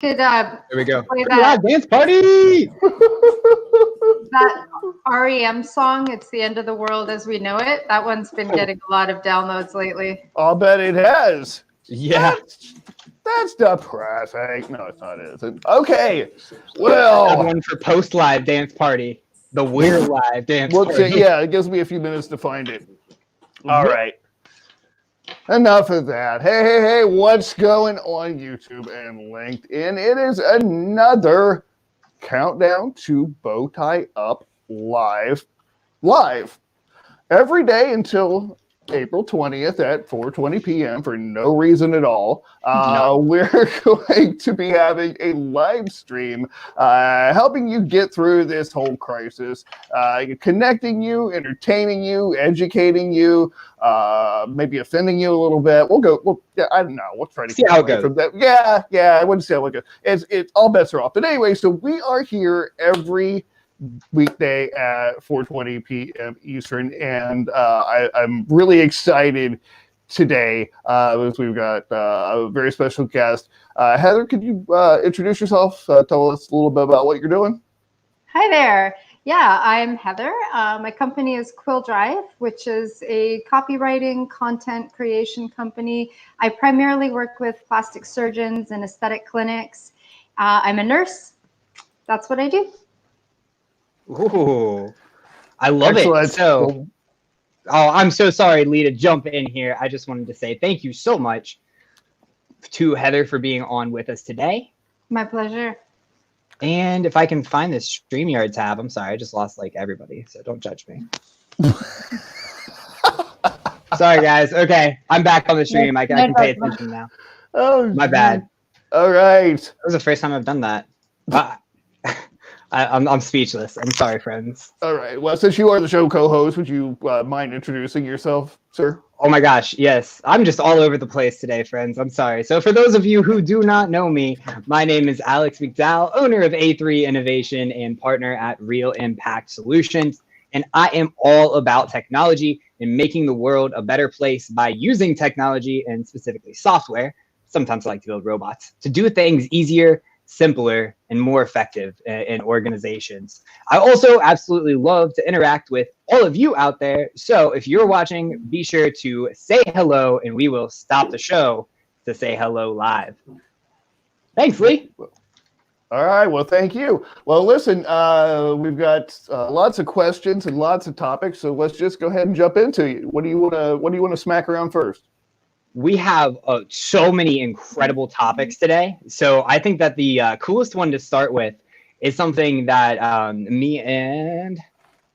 Could There we go. play Live dance party. that REM song, It's the End of the World as We Know It. That one's been getting a lot of downloads lately. I'll bet it has. Yeah. That's depressing. No, it's not, is it? Okay. Well, one for post live dance party. The Weird Live dance party. Yeah, it gives me a few minutes to find it. All right. Enough of that. Hey, what's going on YouTube and LinkedIn? It is another countdown to Bowtie Up live every day until April 20th at 4:20 p.m. for no reason at all. We're going to be having a live stream helping you get through this whole crisis, connecting you, entertaining you, educating you, maybe offending you a little bit. I don't know. We'll try to see how it goes. From that. Yeah, I wouldn't see how it goes. It's all bets are off. But anyway, so we are here every weekday at 4:20 p.m. Eastern, and I'm really excited today because we've got a very special guest. Heather, could you introduce yourself? Tell us a little bit about what you're doing. Hi there. Yeah, I'm Heather. My company is Quill Drive, which is a copywriting content creation company. I primarily work with plastic surgeons and aesthetic clinics. I'm a nurse. That's what I do. Ooh, I love Excellent. it. So, I'm so sorry, Lee, to jump in here. I just wanted to say thank you so much to Heather for being on with us today. My pleasure. And if I can find this StreamYard tab, I'm sorry, I just lost like everybody, so don't judge me. Sorry, guys. Okay, I'm back on the stream. I can pay attention now. Oh, my bad. All right. That was the first time I've done that. I'm speechless. I'm sorry, friends. All right. Well, since you are the show co-host, would you mind introducing yourself, sir? Oh my gosh, yes. I'm just all over the place today, friends. I'm sorry. So for those of you who do not know me, my name is Alex McDowell, owner of A3 Innovation and partner at Real Impact Solutions. And I am all about technology and making the world a better place by using technology and specifically software. Sometimes I like to build robots to do things easier, simpler, and more effective in organizations. I also absolutely love to interact with all of you out there. So if you're watching, be sure to say hello and we will stop the show to say hello live. Thanks, Lee. All right. Well, thank you. Well, listen, we've got lots of questions and lots of topics. So let's just go ahead and jump into it. What do you want to smack around first? We have so many incredible topics today. So I think that the coolest one to start with is something that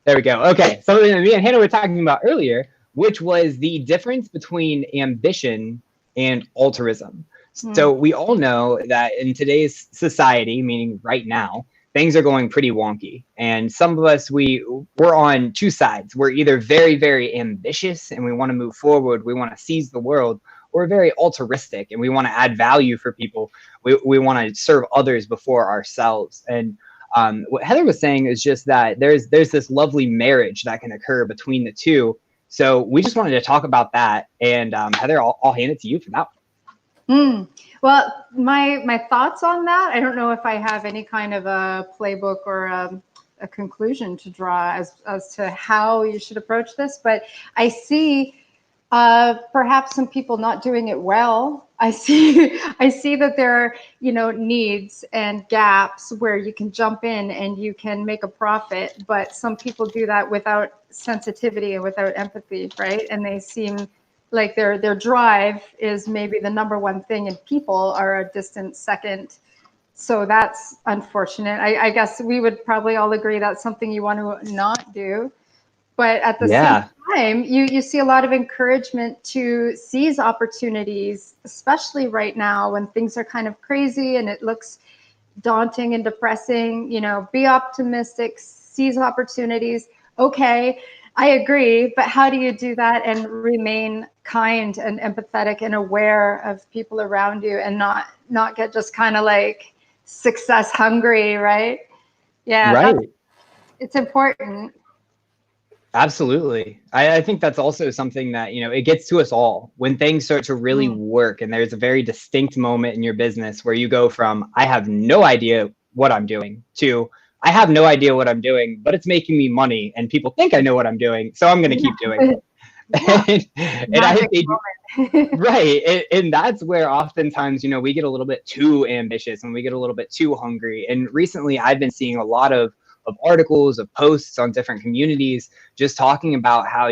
there we go. Okay, something that me and Hannah were talking about earlier, which was the difference between ambition and altruism. So we all know that in today's society, meaning right now, things are going pretty wonky. And some of us, we're on two sides. We're either very, very ambitious and we want to move forward. We want to seize the world, or very altruistic and we want to add value for people. We want to serve others before ourselves. And what Heather was saying is just that there's this lovely marriage that can occur between the two. So we just wanted to talk about that. And Heather, I'll hand it to you for that one. Well, my thoughts on that, I don't know if I have any kind of a playbook or a conclusion to draw as to how you should approach this, but I see perhaps some people not doing it well. I see that there are, needs and gaps where you can jump in and you can make a profit, but some people do that without sensitivity and without empathy, right? And they seem like their drive is maybe the number one thing, and people are a distant second. So that's unfortunate. I guess we would probably all agree that's something you want to not do. But at the same time, you see a lot of encouragement to seize opportunities, especially right now when things are kind of crazy and it looks daunting and depressing. Be optimistic, seize opportunities. Okay, I agree, but how do you do that and remain kind and empathetic and aware of people around you and not get just kind of like success hungry, right? Yeah, right. It's important. Absolutely. I think that's also something that, it gets to us all when things start to really work. And there's a very distinct moment in your business where you go from, I have no idea what I'm doing, to, I have no idea what I'm doing, but it's making me money and people think I know what I'm doing. So I'm going to keep doing it. And I think right. And that's where oftentimes, we get a little bit too ambitious and we get a little bit too hungry. And recently I've been seeing a lot of articles, of posts on different communities, just talking about how,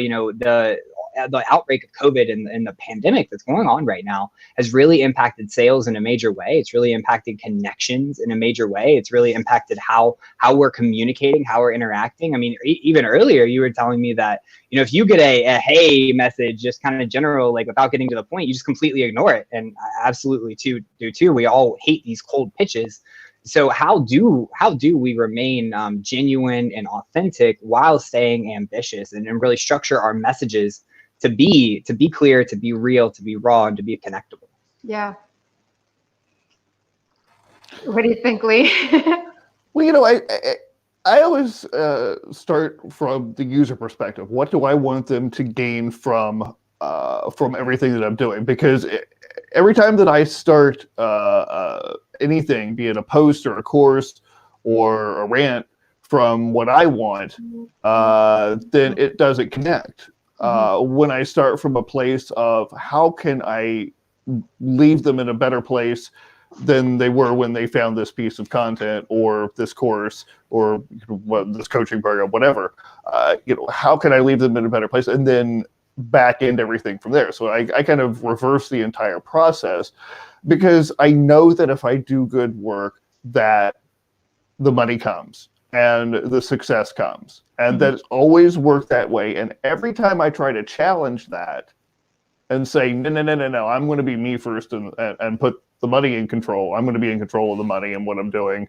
the outbreak of COVID and the pandemic that's going on right now has really impacted sales in a major way. It's really impacted connections in a major way. It's really impacted how we're communicating, how we're interacting. I mean, even earlier you were telling me that, if you get a hey message, just kind of general, like without getting to the point, you just completely ignore it. And I absolutely do too. We all hate these cold pitches. So how do we remain genuine and authentic while staying ambitious and really structure our messages to be clear, to be real, to be raw, and to be connectable? Yeah. What do you think, Lee? Well, I always start from the user perspective. What do I want them to gain from everything that I'm doing? Because every time that I start anything, be it a post or a course or a rant from what I want, then it doesn't connect. When I start from a place of how can I leave them in a better place than they were when they found this piece of content or this course or this coaching program, whatever, how can I leave them in a better place and then back end everything from there. So I kind of reverse the entire process, because I know that if I do good work, that the money comes and the success comes, and that's always worked that way. And every time I try to challenge that and say, no, I'm going to be me first and put the money in control. I'm going to be in control of the money and what I'm doing.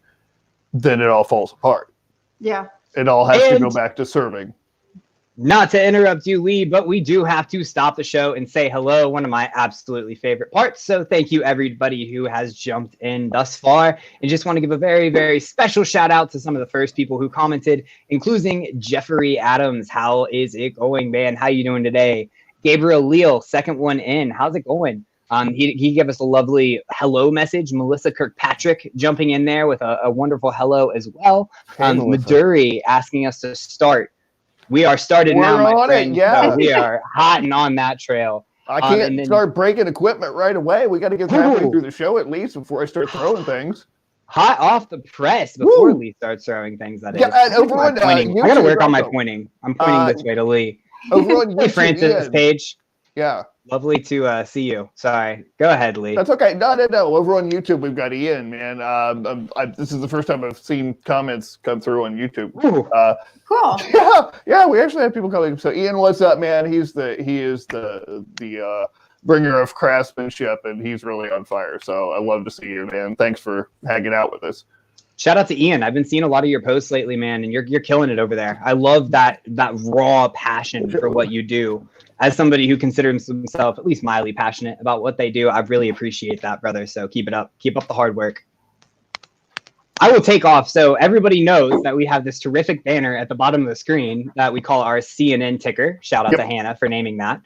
Then it all falls apart. Yeah. It all has to go back to serving. Not to interrupt you, Lee, but we do have to stop the show and say hello, one of my absolutely favorite parts. So thank you, everybody who has jumped in thus far. And just want to give a very, very special shout out to some of the first people who commented, including Jeffrey Adams. How is it going, man? How you doing today? Gabriel Leal, second one in. How's it going? He gave us a lovely hello message. Melissa Kirkpatrick jumping in there with a wonderful hello as well. Maduri asking us to start. We are started now, my friend. Yeah. We are hot and on that trail. I can't start breaking equipment right away. We got to get halfway through the show at least before I start throwing things. Hot off the press before Lee starts throwing things. That is. Yeah, and over on I got to work on my pointing. I'm pointing this way to Lee. Over on YouTube, hey, Francis Page. Yeah. Lovely to see you. Sorry. Go ahead, Lee. That's okay. No. Over on YouTube, we've got Ian, man. This is the first time I've seen comments come through on YouTube. Cool. Yeah. We actually have people calling him. So Ian, what's up, man? He is the bringer of craftsmanship, and he's really on fire. So I love to see you, man. Thanks for hanging out with us. Shout out to Ian. I've been seeing a lot of your posts lately, man, and you're killing it over there. I love that raw passion for what you do. As somebody who considers himself at least mildly passionate about what they do, I really appreciate that, brother. So keep it up. Keep up the hard work. I will take off. So everybody knows that we have this terrific banner at the bottom of the screen that we call our CNN ticker. Shout out to Hannah for naming that.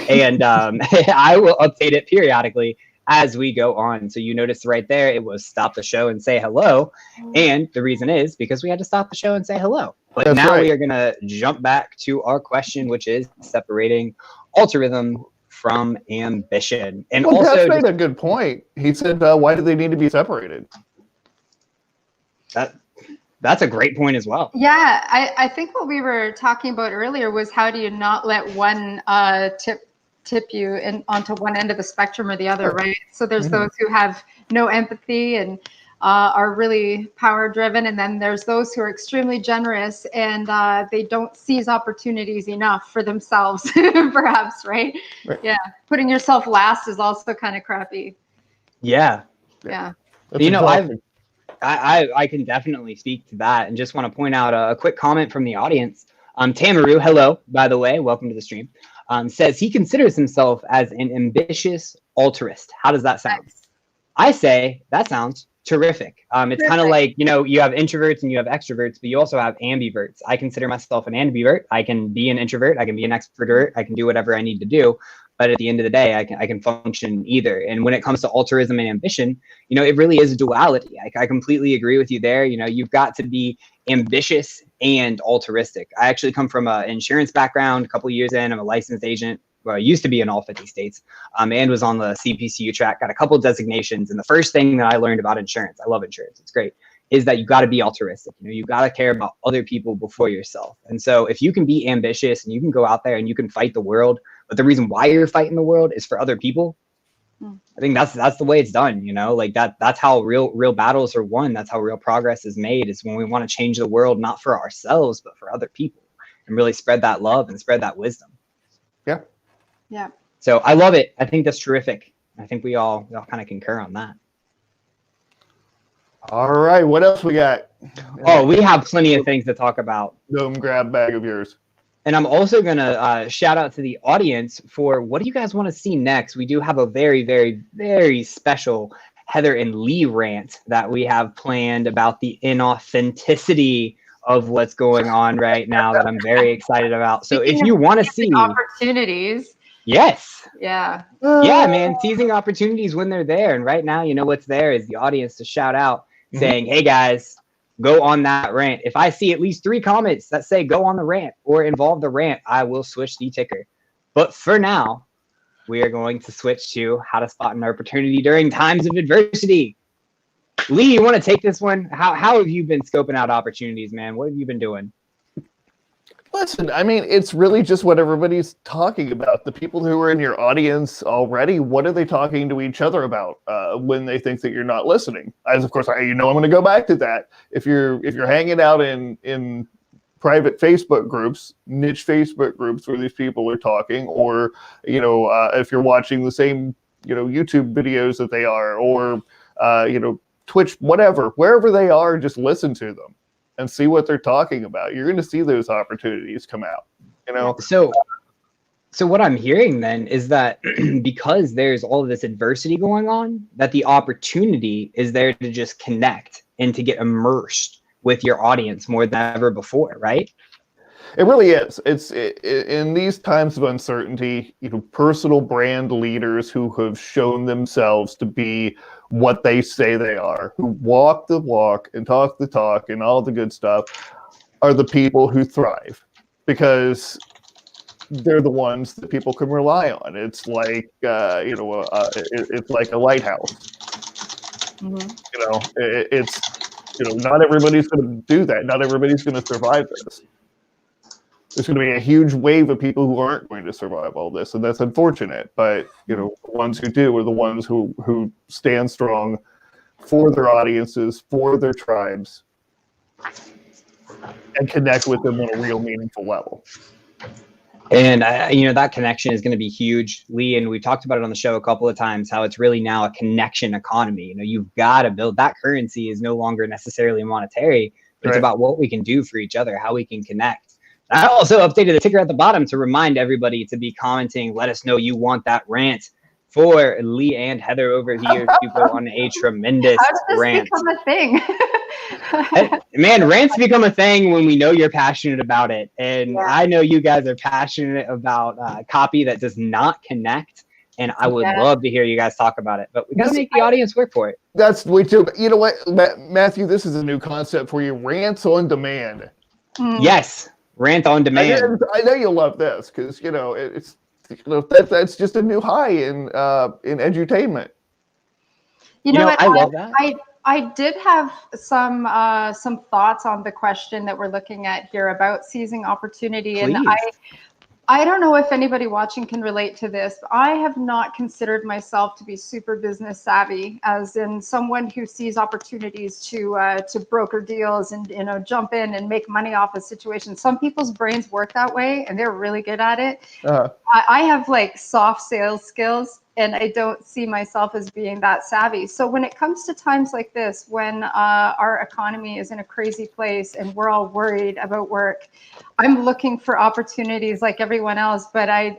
And I will update it periodically as we go on. So you notice right there, it was stop the show and say hello. And the reason is because we had to stop the show and say hello. But That's now right. We are going to jump back to our question, which is separating altruism from ambition. And Pat made a good point. He said, why do they need to be separated? That's a great point as well. Yeah, I think what we were talking about earlier was how do you not let one tip you onto one end of the spectrum or the other, right? So there's those who have no empathy and are really power driven, and then there's those who are extremely generous and they don't seize opportunities enough for themselves, perhaps, right? Yeah, putting yourself last is also kind of crappy. Yeah. That's I can definitely speak to that, and just want to point out a quick comment from the audience. Tamaru, hello, by the way, welcome to the stream. Says he considers himself as an ambitious altruist. How does that sound? I say that sounds terrific. It's kind of like, you know, you have introverts and you have extroverts, but you also have ambiverts. I consider myself an ambivert. I can be an introvert, I can be an extrovert, I can do whatever I need to do. But at the end of the day, I can function in either. And when it comes to altruism and ambition, you know, it really is a duality. I completely agree with you there. You know, you've got to be ambitious and altruistic. I actually come from an insurance background. A couple of years in, I'm a licensed agent. Well, I used to be in all 50 states, and was on the CPCU track, got a couple of designations. And the first thing that I learned about insurance, I love insurance, it's great, is that you got to be altruistic. You know, you got to care about other people before yourself. And so if you can be ambitious and you can go out there and you can fight the world, but the reason why you're fighting the world is for other people, I think that's the way it's done. You know, like that's how real battles are won. That's how real progress is made, is when we want to change the world, not for ourselves, but for other people, and really spread that love and spread that wisdom. Yeah. Yeah. So I love it. I think that's terrific. I think we all kind of concur on that. All right. What else we got? Oh, we have plenty of things to talk about. Dome grab bag of yours. And I'm also going to shout out to the audience for what do you guys want to see next? We do have a very, very, very special Heather and Lee rant that we have planned about the inauthenticity of what's going on right now that I'm very excited about. So if you want to see opportunities. Yes. Yeah. Yeah, man. Seizing opportunities when they're there. And right now, you know what's there is the audience to shout out saying, hey, guys, go on that rant. If I see at least 3 comments that say go on the rant or involve the rant, I will switch the ticker. But for now, we are going to switch to how to spot an opportunity during times of adversity. Lee, you want to take this one? How have you been scoping out opportunities, man? What have you been doing? Listen, I mean, it's really just what everybody's talking about. The people who are in your audience already, what are they talking to each other about when they think that you're not listening? As of course, I'm going to go back to that. If you're hanging out in private Facebook groups, niche Facebook groups where these people are talking, or if you're watching the same YouTube videos that they are, or Twitch, whatever, wherever they are, just listen to them and see what they're talking about. You're going to see those opportunities come out, So what I'm hearing then is that because there's all of this adversity going on, that the opportunity is there to just connect and to get immersed with your audience more than ever before, right? It really is. It's in these times of uncertainty, personal brand leaders who have shown themselves to be what they say they are, who walk the walk and talk the talk and all the good stuff, are the people who thrive because they're the ones that people can rely on. It's like it's like a lighthouse. It's not everybody's going to do that. Not everybody's going to survive this. There's going to be a huge wave of people who aren't going to survive all this, and that's unfortunate. But the ones who do are the ones who stand strong for their audiences, for their tribes, and connect with them on a real meaningful level. And that connection is going to be huge, Lee. And we've talked about it on the show a couple of times, how it's really now a connection economy. You've got to build that. Currency is no longer necessarily monetary, but it's about what we can do for each other, how we can connect. I also updated the ticker at the bottom to remind everybody to be commenting. Let us know you want that rant for Lee and Heather over here to go on a tremendous rant. How did this become a thing? Man, rants become a thing when we know you're passionate about it. And I know you guys are passionate about copy that does not connect. And I would love to hear you guys talk about it. But we got to make the audience work for it. That's way too. You know what, Matthew, this is a new concept for you. Rants on demand. Yes. Rant on demand. I know you'll love this because it's that's just a new high in edutainment. You know what? I love that. I did have some thoughts on the question that we're looking at here about seizing opportunity. Please. And I don't know if anybody watching can relate to this, but I have not considered myself to be super business savvy, as in someone who sees opportunities to broker deals and jump in and make money off a situation. Some people's brains work that way, and they're really good at it. I have like soft sales skills, and I don't see myself as being that savvy. So when it comes to times like this, when our economy is in a crazy place and we're all worried about work, I'm looking for opportunities like everyone else, but I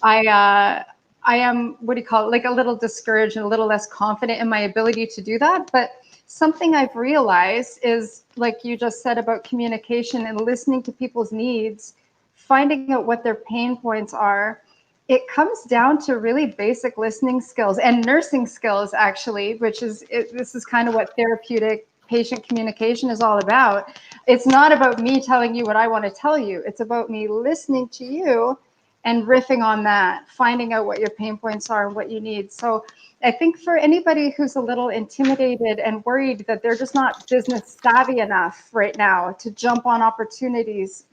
am, what do you call it, like a little discouraged and a little less confident in my ability to do that. But something I've realized is, like you just said about communication and listening to people's needs, finding out what their pain points are. It comes down to really basic listening skills and nursing skills, actually, which is, this is kind of what therapeutic patient communication is all about. It's not about me telling you what I want to tell you. It's about me listening to you and riffing on that, finding out what your pain points are and what you need. So I think for anybody who's a little intimidated and worried that they're just not business savvy enough right now to jump on opportunities,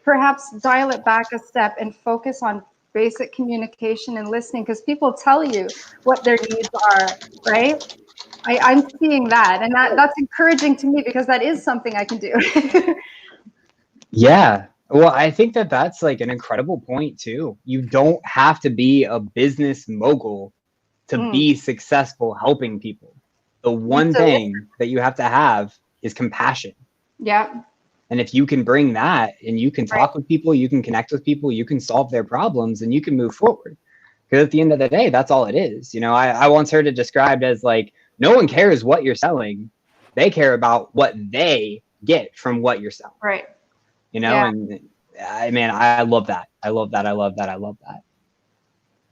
perhaps dial it back a step and focus on basic communication and listening, because people tell you what their needs are, right? I'm seeing that, and that's encouraging to me, because that is something I can do. Yeah. Well, I think that that's like an incredible point too. You don't have to be a business mogul to be successful helping people. The one thing that you have to have is compassion. Yeah. And if you can bring that, and you can talk with people, you can connect with people, you can solve their problems, and you can move forward. Because at the end of the day, that's all it is. You know, I once heard it described as like, no one cares what you're selling. They care about what they get from what you're selling. Right. You know, and I love that. I love that. I love that. I love that.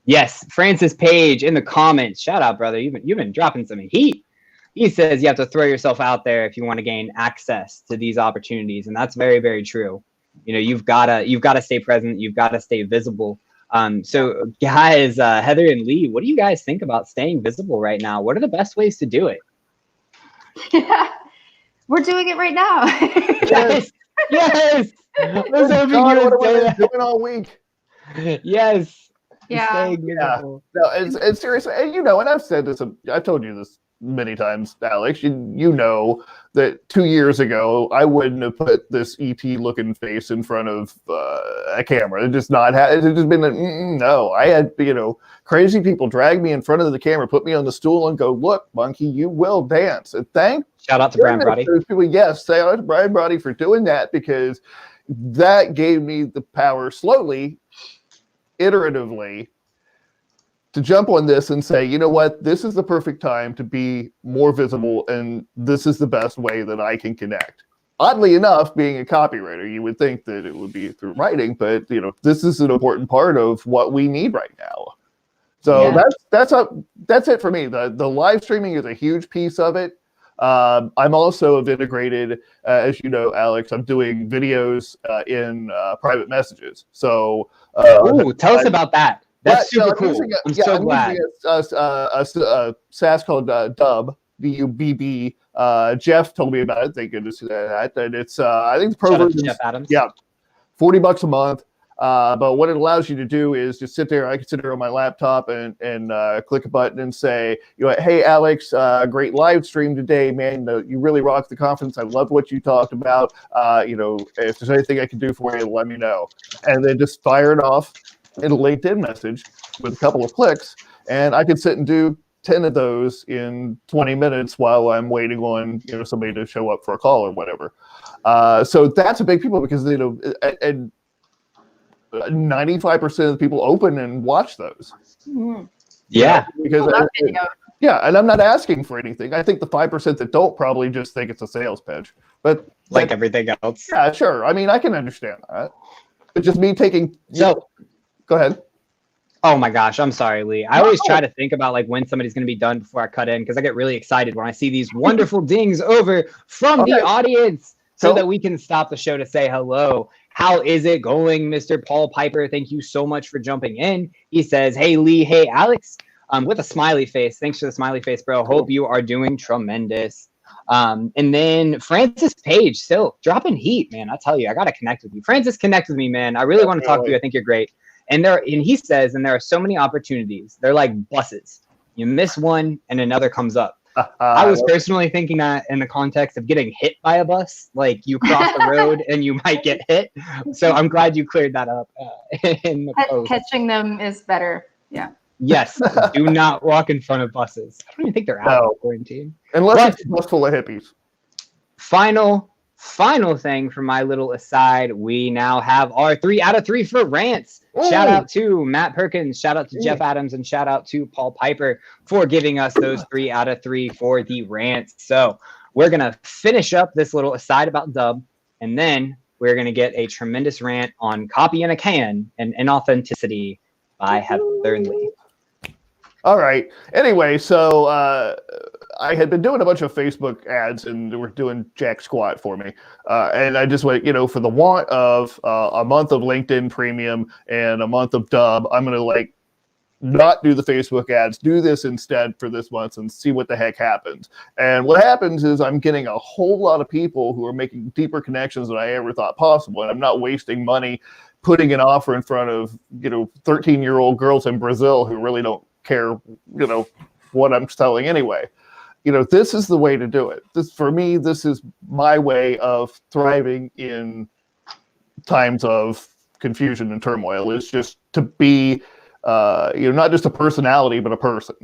Yes, Francis Page in the comments. Shout out, brother. You've been dropping some heat. He says you have to throw yourself out there if you want to gain access to these opportunities, and that's very, very true. You know, you've gotta stay present. You've got to stay visible. So, guys, Heather and Lee, what do you guys think about staying visible right now? What are the best ways to do it? Yeah, we're doing it right now. Yes. Yes. What have we been doing all week? Yes. Yeah. No, it's seriously, and you know, and I've said this, I've told you this many times, Alex. You know that 2 years ago I wouldn't have put this ET looking face in front of a camera. It just been no. I had, you know, crazy people drag me in front of the camera, put me on the stool, and go, "Look, monkey, you will dance." And shout out to Brian Bowtie. Yes, shout out to Brian Bowtie for doing that, because that gave me the power slowly, iteratively, to jump on this and say, you know what, this is the perfect time to be more visible, and this is the best way that I can connect. Oddly enough, being a copywriter, you would think that it would be through writing, but you know, this is an important part of what we need right now. So that's it for me. The live streaming is a huge piece of it. I'm also have integrated, as you know, Alex, I'm doing videos in private messages. So tell us about that. That's super cool. I'm so glad. A SaaS called Dubb, D-U-B-B. Jeff told me about it. Thank goodness for that. And it's, I think the pro version, Jeff Adams. Yeah, $40 a month. But what it allows you to do is just sit there. I can sit there on my laptop and click a button and say, you know, hey, Alex, great live stream today, man. You really rocked the conference. I loved what you talked about. You know, if there's anything I can do for you, let me know. And then just fire it off in a LinkedIn message with a couple of clicks, and I could sit and do 10 of those in 20 minutes while I'm waiting on, you know, somebody to show up for a call or whatever. So that's a big people, because, you know, and 95% of the people open and watch those. Yeah. Because and I'm not asking for anything. I think the 5% that don't probably just think it's a sales pitch, but like everything else. Yeah, sure. I mean, I can understand that. But just me taking. Go ahead. Oh my gosh, I'm sorry, Lee. I always try to think about like when somebody's going to be done before I cut in, because I get really excited when I see these wonderful dings over from the audience, so that we can stop the show to say hello. How is it going, Mr. Paul Piper? Thank you so much for jumping in. He says, hey, Lee, hey, Alex, with a smiley face. Thanks for the smiley face, bro. Hope you are doing tremendous. And then Francis Page, still dropping heat, man. I tell you, I got to connect with you. Francis, connect with me, man. I really want to talk to you. I think you're great. And he says, there are so many opportunities. They're like buses. You miss one and another comes up. I was personally thinking that in the context of getting hit by a bus, like you cross the road and you might get hit. So I'm glad you cleared that up in the post. Catching them is better. Yeah. Yes. Do not walk in front of buses. I don't even think they're out of quarantine. Unless it's a bus full of hippies. Final final thing for my little aside, we now have our 3 out of 3 for rants. Ooh. Shout out to Matt Perkins, shout out to Jeff Adams, and shout out to Paul Piper for giving us those 3 out of 3 for the rants. So we're going to finish up this little aside about Dub, and then we're going to get a tremendous rant on Copy in a Can and Inauthenticity by Heather and Lee. All right. Anyway, so I had been doing a bunch of Facebook ads, and they were doing jack squat for me. And I just went, for the want of a month of LinkedIn Premium and a month of Dub, I'm going to not do the Facebook ads, do this instead for this month and see what the heck happens. And what happens is I'm getting a whole lot of people who are making deeper connections than I ever thought possible. And I'm not wasting money putting an offer in front of, 13-year-old girls in Brazil who really don't care, what I'm selling anyway. This is the way to do it. For me, this is my way of thriving in times of confusion and turmoil. Is just to be, not just a personality, but a person.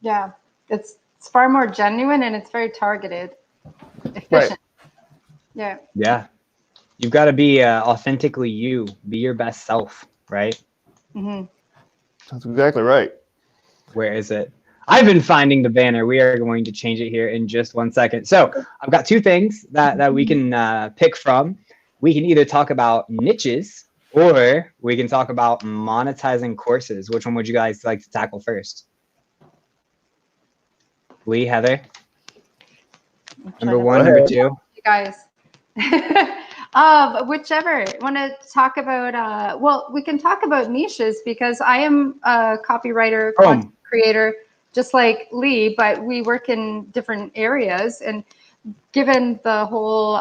Yeah, it's far more genuine and it's very targeted, efficient. Right. Yeah. Yeah. You've got to be authentically you. Be your best self, right? Mm-hmm. That's exactly right. Where is it? I've been finding the banner. We are going to change it here in just 1 second. So I've got 2 things that we can pick from. We can either talk about niches or we can talk about monetizing courses. Which one would you guys like to tackle first? Lee, Heather? Number 1, number 2? You guys. Whichever. Want to talk about, well, we can talk about niches because I am a copywriter, content creator, just like Lee, but we work in different areas. And given the whole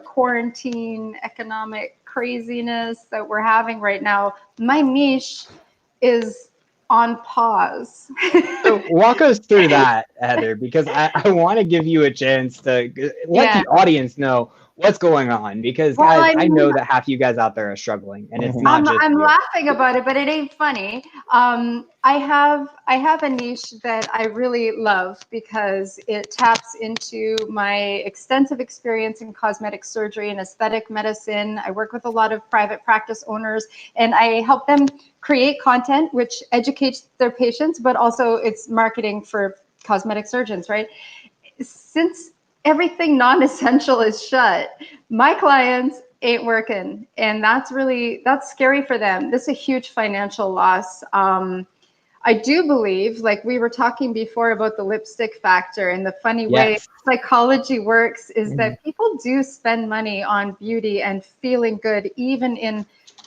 quarantine economic craziness that we're having right now, my niche is on pause. So walk us through that, Heather, because I want to give you a chance to let the audience know what's going on, because guys, I know that half you guys out there are struggling, and it's not just I'm you. laughing about it, but it ain't funny. I have a niche that I really love because it taps into my extensive experience in cosmetic surgery and aesthetic medicine. I work with a lot of private practice owners, and I help them create content which educates their patients, but also it's marketing for cosmetic surgeons, right? Since everything non-essential is shut, my clients ain't working, and that's scary for them. This is a huge financial loss. I do believe, like we were talking before about the lipstick factor, and the funny way psychology works is that people do spend money on beauty and feeling good, even in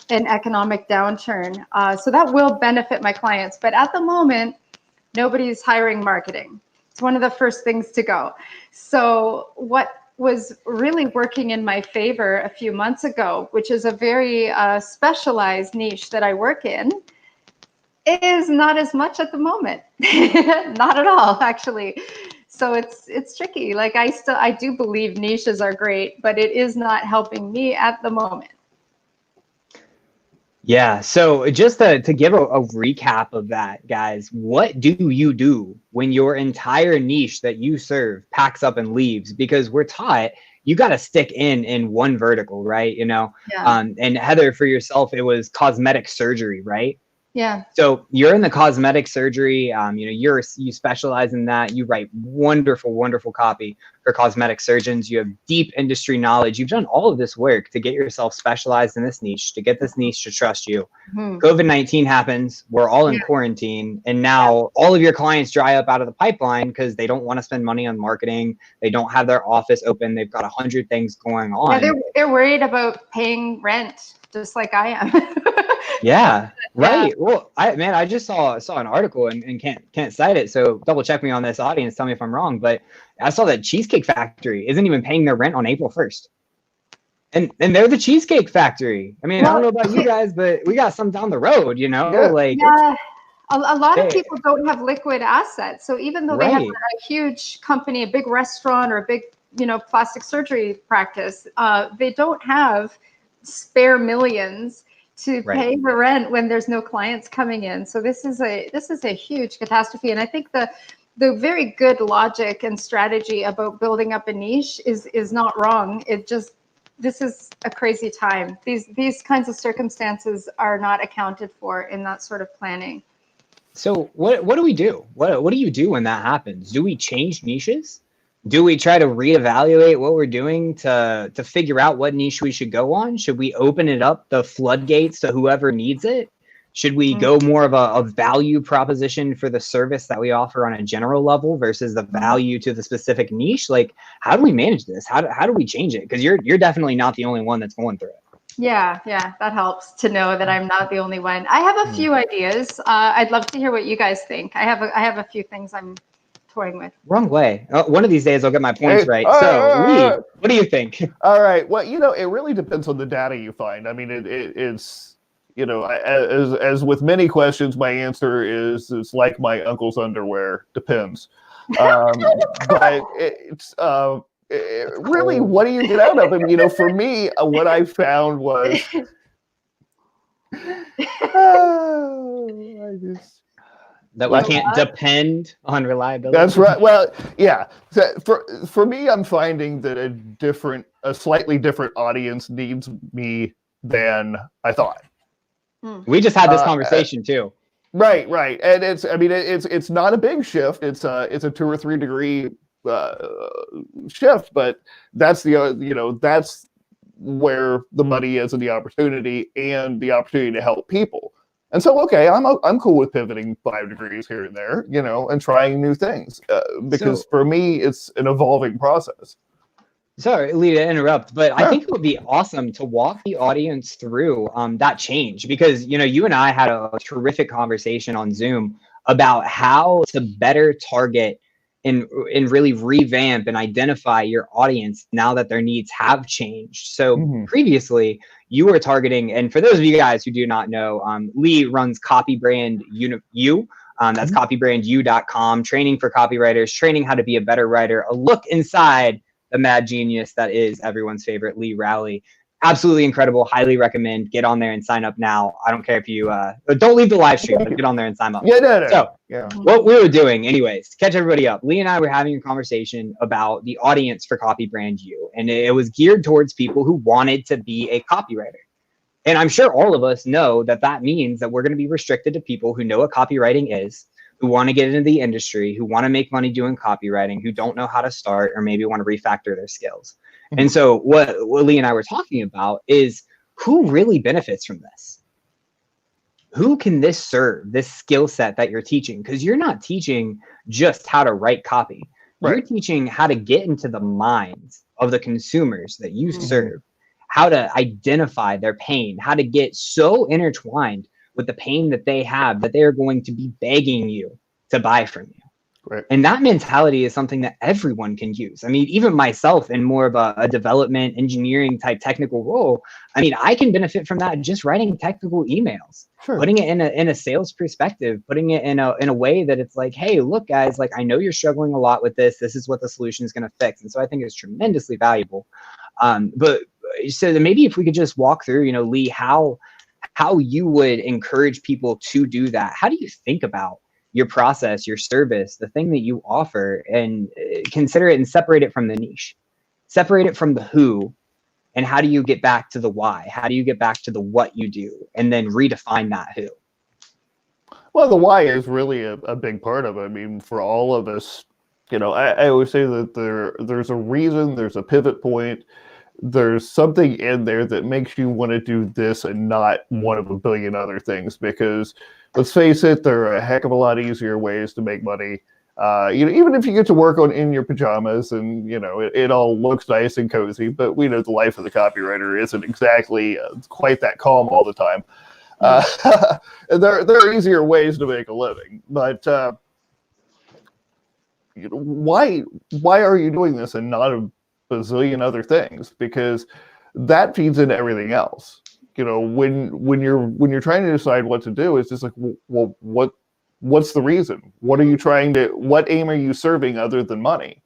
an economic downturn. So that will benefit my clients. But at the moment, nobody's hiring marketing. It's one of the first things to go. So what was really working in my favor a few months ago, which is a very specialized niche that I work in, is not as much at the moment. Not at all, actually. So it's tricky. Like I do believe niches are great, but it is not helping me at the moment. Yeah, so just to give a recap of that, guys, what do you do when your entire niche that you serve packs up and leaves? Because we're taught you got to stick in one vertical, right? Yeah. And Heather, for yourself, it was cosmetic surgery, right? Yeah. So you're in the cosmetic surgery, you specialize in that. You write wonderful, wonderful copy for cosmetic surgeons. You have deep industry knowledge. You've done all of this work to get yourself specialized in this niche, to get this niche to trust you. Mm-hmm. COVID-19 happens. We're all in quarantine. And now all of your clients dry up out of the pipeline because they don't want to spend money on marketing. They don't have their office open. They've got 100 things going on. Yeah, they're worried about paying rent, just like I am. Yeah, right. Well, I just saw an article and can't cite it, so double check me on this, audience. Tell me if I'm wrong, but I saw that Cheesecake Factory isn't even paying their rent on April 1st, and they're the Cheesecake Factory. I mean, I don't know about you guys, but we got some down the road, A lot of people don't have liquid assets, so even though they have a huge company, a big restaurant, or a big plastic surgery practice, they don't have spare millions to pay the rent when there's no clients coming in. So this is a huge catastrophe. And I think the the very good logic and strategy about building up a niche is not wrong. This is a crazy time. These kinds of circumstances are not accounted for in that sort of planning. So what do we do? What do you do when that happens? Do we change niches? Do we try to reevaluate what we're doing to figure out what niche we should go on? Should we open it up, the floodgates, to whoever needs it? Should we go more of a value proposition for the service that we offer on a general level versus the value to the specific niche? Like, how do we manage this? How do we change it? Because you're definitely not the only one that's going through it. Yeah, that helps to know that I'm not the only one. I have a few ideas. I'd love to hear what you guys think. I have a few things I'm toying with. Wrong way. One of these days I'll get my points right. So, Lee, what do you think? All right. Well, it really depends on the data you find. I mean, it's as with many questions, my answer is like my uncle's underwear. Depends. But it's really, what do you get out of it? For me, what I found was, that we can't depend on reliability. That's right. Well, yeah. For me, I'm finding that a slightly different audience needs me than I thought. We just had this conversation too. Right. And it's not a big shift. It's a 2 or 3 degree shift, but that's that's where the money is and the opportunity to help people. And so, okay, I'm cool with pivoting 5 degrees here and there, and trying new things because for me, it's an evolving process. Sorry, Lee, to interrupt, but I think it would be awesome to walk the audience through that change because, you and I had a terrific conversation on Zoom about how to better target and really revamp and identify your audience now that their needs have changed. So previously you were targeting, and for those of you guys who do not know, Lee runs Copy Brand U. That's copybrandu.com, training for copywriters, training how to be a better writer, a look inside the mad genius that is everyone's favorite Lee Rowley. Absolutely incredible. Highly recommend. Get on there and sign up now. I don't care if you don't leave the live stream, but get on there and sign up. What we were doing, anyways, to catch everybody up, Lee and I were having a conversation about the audience for Copy Brand U, and it was geared towards people who wanted to be a copywriter. And I'm sure all of us know that means that we're going to be restricted to people who know what copywriting is, who want to get into the industry, who want to make money doing copywriting, who don't know how to start, or maybe want to refactor their skills. And so what Lee and I were talking about is who really benefits from this? Who can this serve, this skill set that you're teaching? Because you're not teaching just how to write copy. Right. You're teaching how to get into the minds of the consumers that you serve, how to identify their pain, how to get so intertwined with the pain that they have that they are going to be begging you to buy from you. Right. And that mentality is something that everyone can use. I mean, even myself in more of a development, engineering type technical role, I mean, I can benefit from that just writing technical emails, putting it in a sales perspective, putting it in a way that it's like, hey, look, guys, like I know you're struggling a lot with this. This is what the solution is going to fix. And so I think it's tremendously valuable. But so maybe if we could just walk through, Lee, how you would encourage people to do that. How do you think about your process, your service, the thing that you offer, and consider it and separate it from the niche, separate it from the who, and how do you get back to the why? How do you get back to the what you do, and then redefine that who? Well, the why is really a big part of it. I mean, for all of us, I always say that there's a reason, there's a pivot point, there's something in there that makes you want to do this and not one of a billion other things, because let's face it, there are a heck of a lot easier ways to make money. Even if you get to work in your pajamas and, it all looks nice and cozy, but we know the life of the copywriter isn't exactly quite that calm all the time. There are easier ways to make a living, but why are you doing this and not a bazillion other things? Because that feeds into everything else. When you're trying to decide what to do, it's just like, well, what's the reason? What aim are you serving other than money?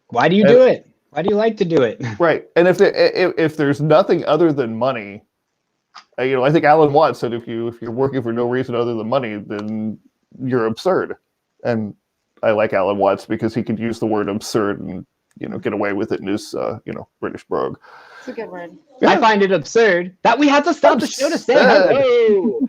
Why do you do it? Why do you like to do it? Right. And if there's nothing other than money, I think Alan Watts said if you're working for no reason other than money, then you're absurd. And I like Alan Watts because he could use the word absurd and, get away with it in his, British brogue. It's a good word. I find it absurd that we had to stop the show to say hello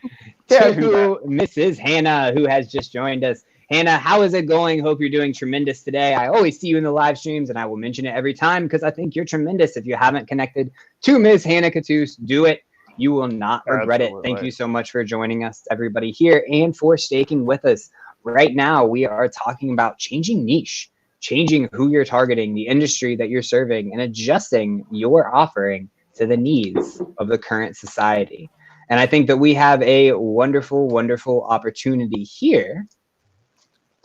to Mrs. Hannah, who has just joined us. Hannah, how is it going? Hope you're doing tremendous today. I always see you in the live streams, and I will mention it every time because I think you're tremendous. If you haven't connected to Ms. Hannah Catus, do it. You will not regret it. Thank you so much for joining us, everybody here, and for staking with us. Right now, we are talking about changing niche, changing who you're targeting, the industry that you're serving, and adjusting your offering to the needs of the current society. And I think that we have a wonderful, wonderful opportunity here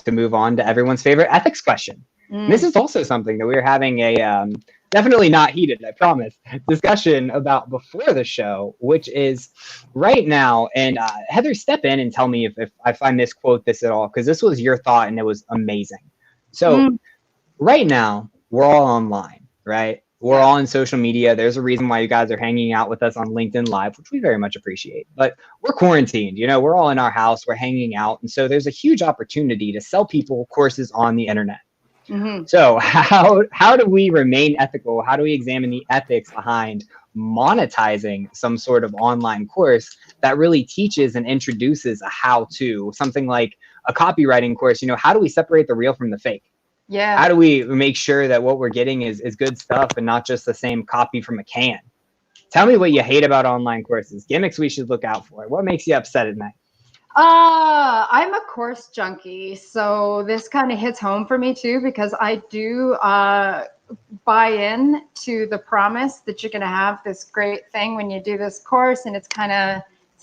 to move on to everyone's favorite ethics question. This is also something that we're having a definitely not heated, I promise, discussion about before the show, which is right now. And Heather, step in and tell me if I misquote this at all, because this was your thought and it was amazing. So right now, we're all online, right? We're all on social media. There's a reason why you guys are hanging out with us on LinkedIn Live, which we very much appreciate. But we're quarantined, we're all in our house, we're hanging out. And so there's a huge opportunity to sell people courses on the internet. So how do we remain ethical? How do we examine the ethics behind monetizing some sort of online course that really teaches and introduces a how-to, something like a copywriting course? How do we separate the real from the fake? Yeah. How do we make sure that what we're getting is good stuff and not just the same copy from a can? Tell me what you hate about online courses, gimmicks we should look out for. What makes you upset at night? I'm a course junkie, so this kind of hits home for me too, because I do buy in to the promise that you're going to have this great thing when you do this course, and it's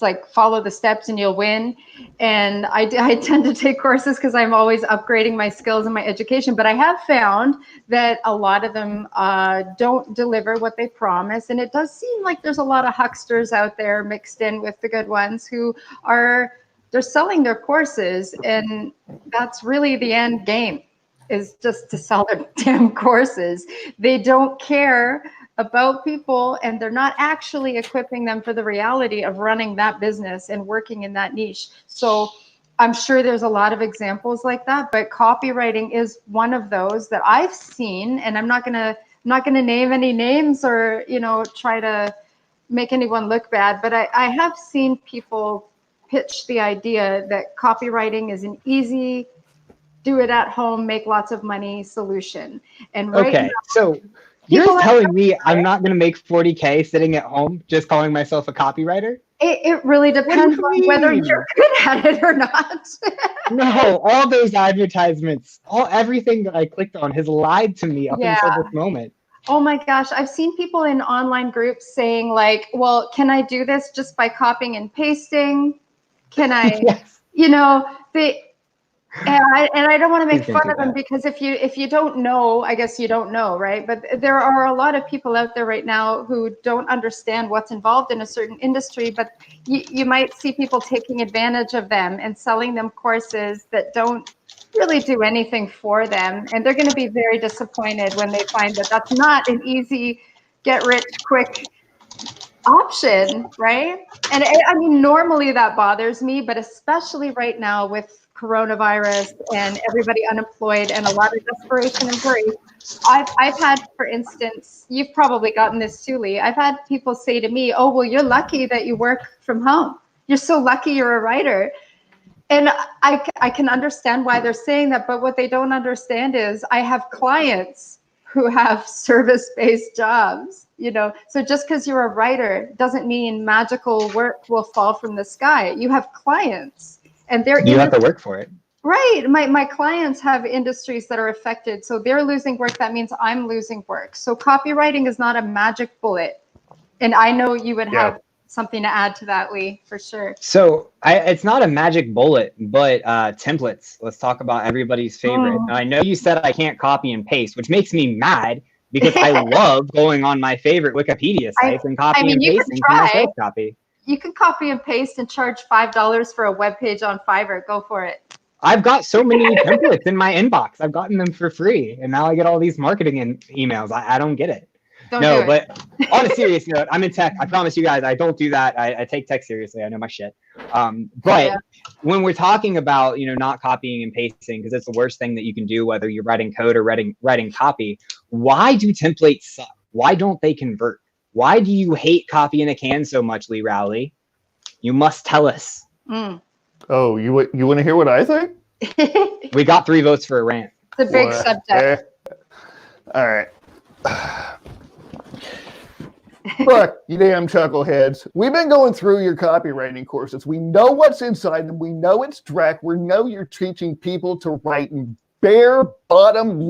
like follow the steps and you'll win. And I tend to take courses because I'm always upgrading my skills and my education, but I have found that a lot of them don't deliver what they promise. And it does seem like there's a lot of hucksters out there mixed in with the good ones who they're selling their courses, and that's really the end game, is just to sell their damn courses. They don't care about people, and they're not actually equipping them for the reality of running that business and working in that niche. So I'm sure there's a lot of examples like that, but copywriting is one of those that I've seen, and I'm not gonna name any names or try to make anyone look bad, but I have seen people pitch the idea that copywriting is an easy, do it at home, make lots of money solution. And now, so you're telling me I'm not going to make 40K sitting at home just calling myself a copywriter? It really depends on whether you're good at it or not. No, all those advertisements, everything that I clicked on has lied to me up until this moment. Oh my gosh, I've seen people in online groups saying like, well, can I do this just by copying and pasting? Can I, and I don't want to make fun of them, because if you don't know, I guess you don't know, right? But there are a lot of people out there right now who don't understand what's involved in a certain industry, but you might see people taking advantage of them and selling them courses that don't really do anything for them. And they're going to be very disappointed when they find that that's not an easy get rich quick option, right? And I mean, normally that bothers me, but especially right now with coronavirus and everybody unemployed and a lot of desperation and hurry. I've had, for instance, you've probably gotten this too, Lee. I've had people say to me, oh, well, you're lucky that you work from home. You're so lucky you're a writer. And I can understand why they're saying that, but what they don't understand is I have clients who have service-based jobs, So just because you're a writer doesn't mean magical work will fall from the sky. You have clients, and you have to work for it. Right. My clients have industries that are affected, so they're losing work. That means I'm losing work. So copywriting is not a magic bullet. And I know you would have something to add to that, Lee, for sure. So it's not a magic bullet, but templates. Let's talk about everybody's favorite. Now, I know you said I can't copy and paste, which makes me mad because I love going on my favorite Wikipedia sites and copying and pasting from my sales copy. You can copy and paste and charge $5 for a web page on Fiverr. Go for it. I've got so many templates in my inbox. I've gotten them for free, and now I get all these marketing emails. I don't get it. But on a serious note, I'm in tech. I promise you guys, I don't do that. I take tech seriously. I know my shit. But when we're talking about, not copying and pasting, because it's the worst thing that you can do, whether you're writing code or writing copy, why do templates suck? Why don't they convert? Why do you hate copy in a can so much, Lee Rowley? You must tell us. Oh, you want to hear what I think? We got 3 votes for a rant. It's a big subject. All right. Look, you damn chuckleheads. We've been going through your copywriting courses. We know what's inside them. We know it's direct. We know you're teaching people to write in bare bottom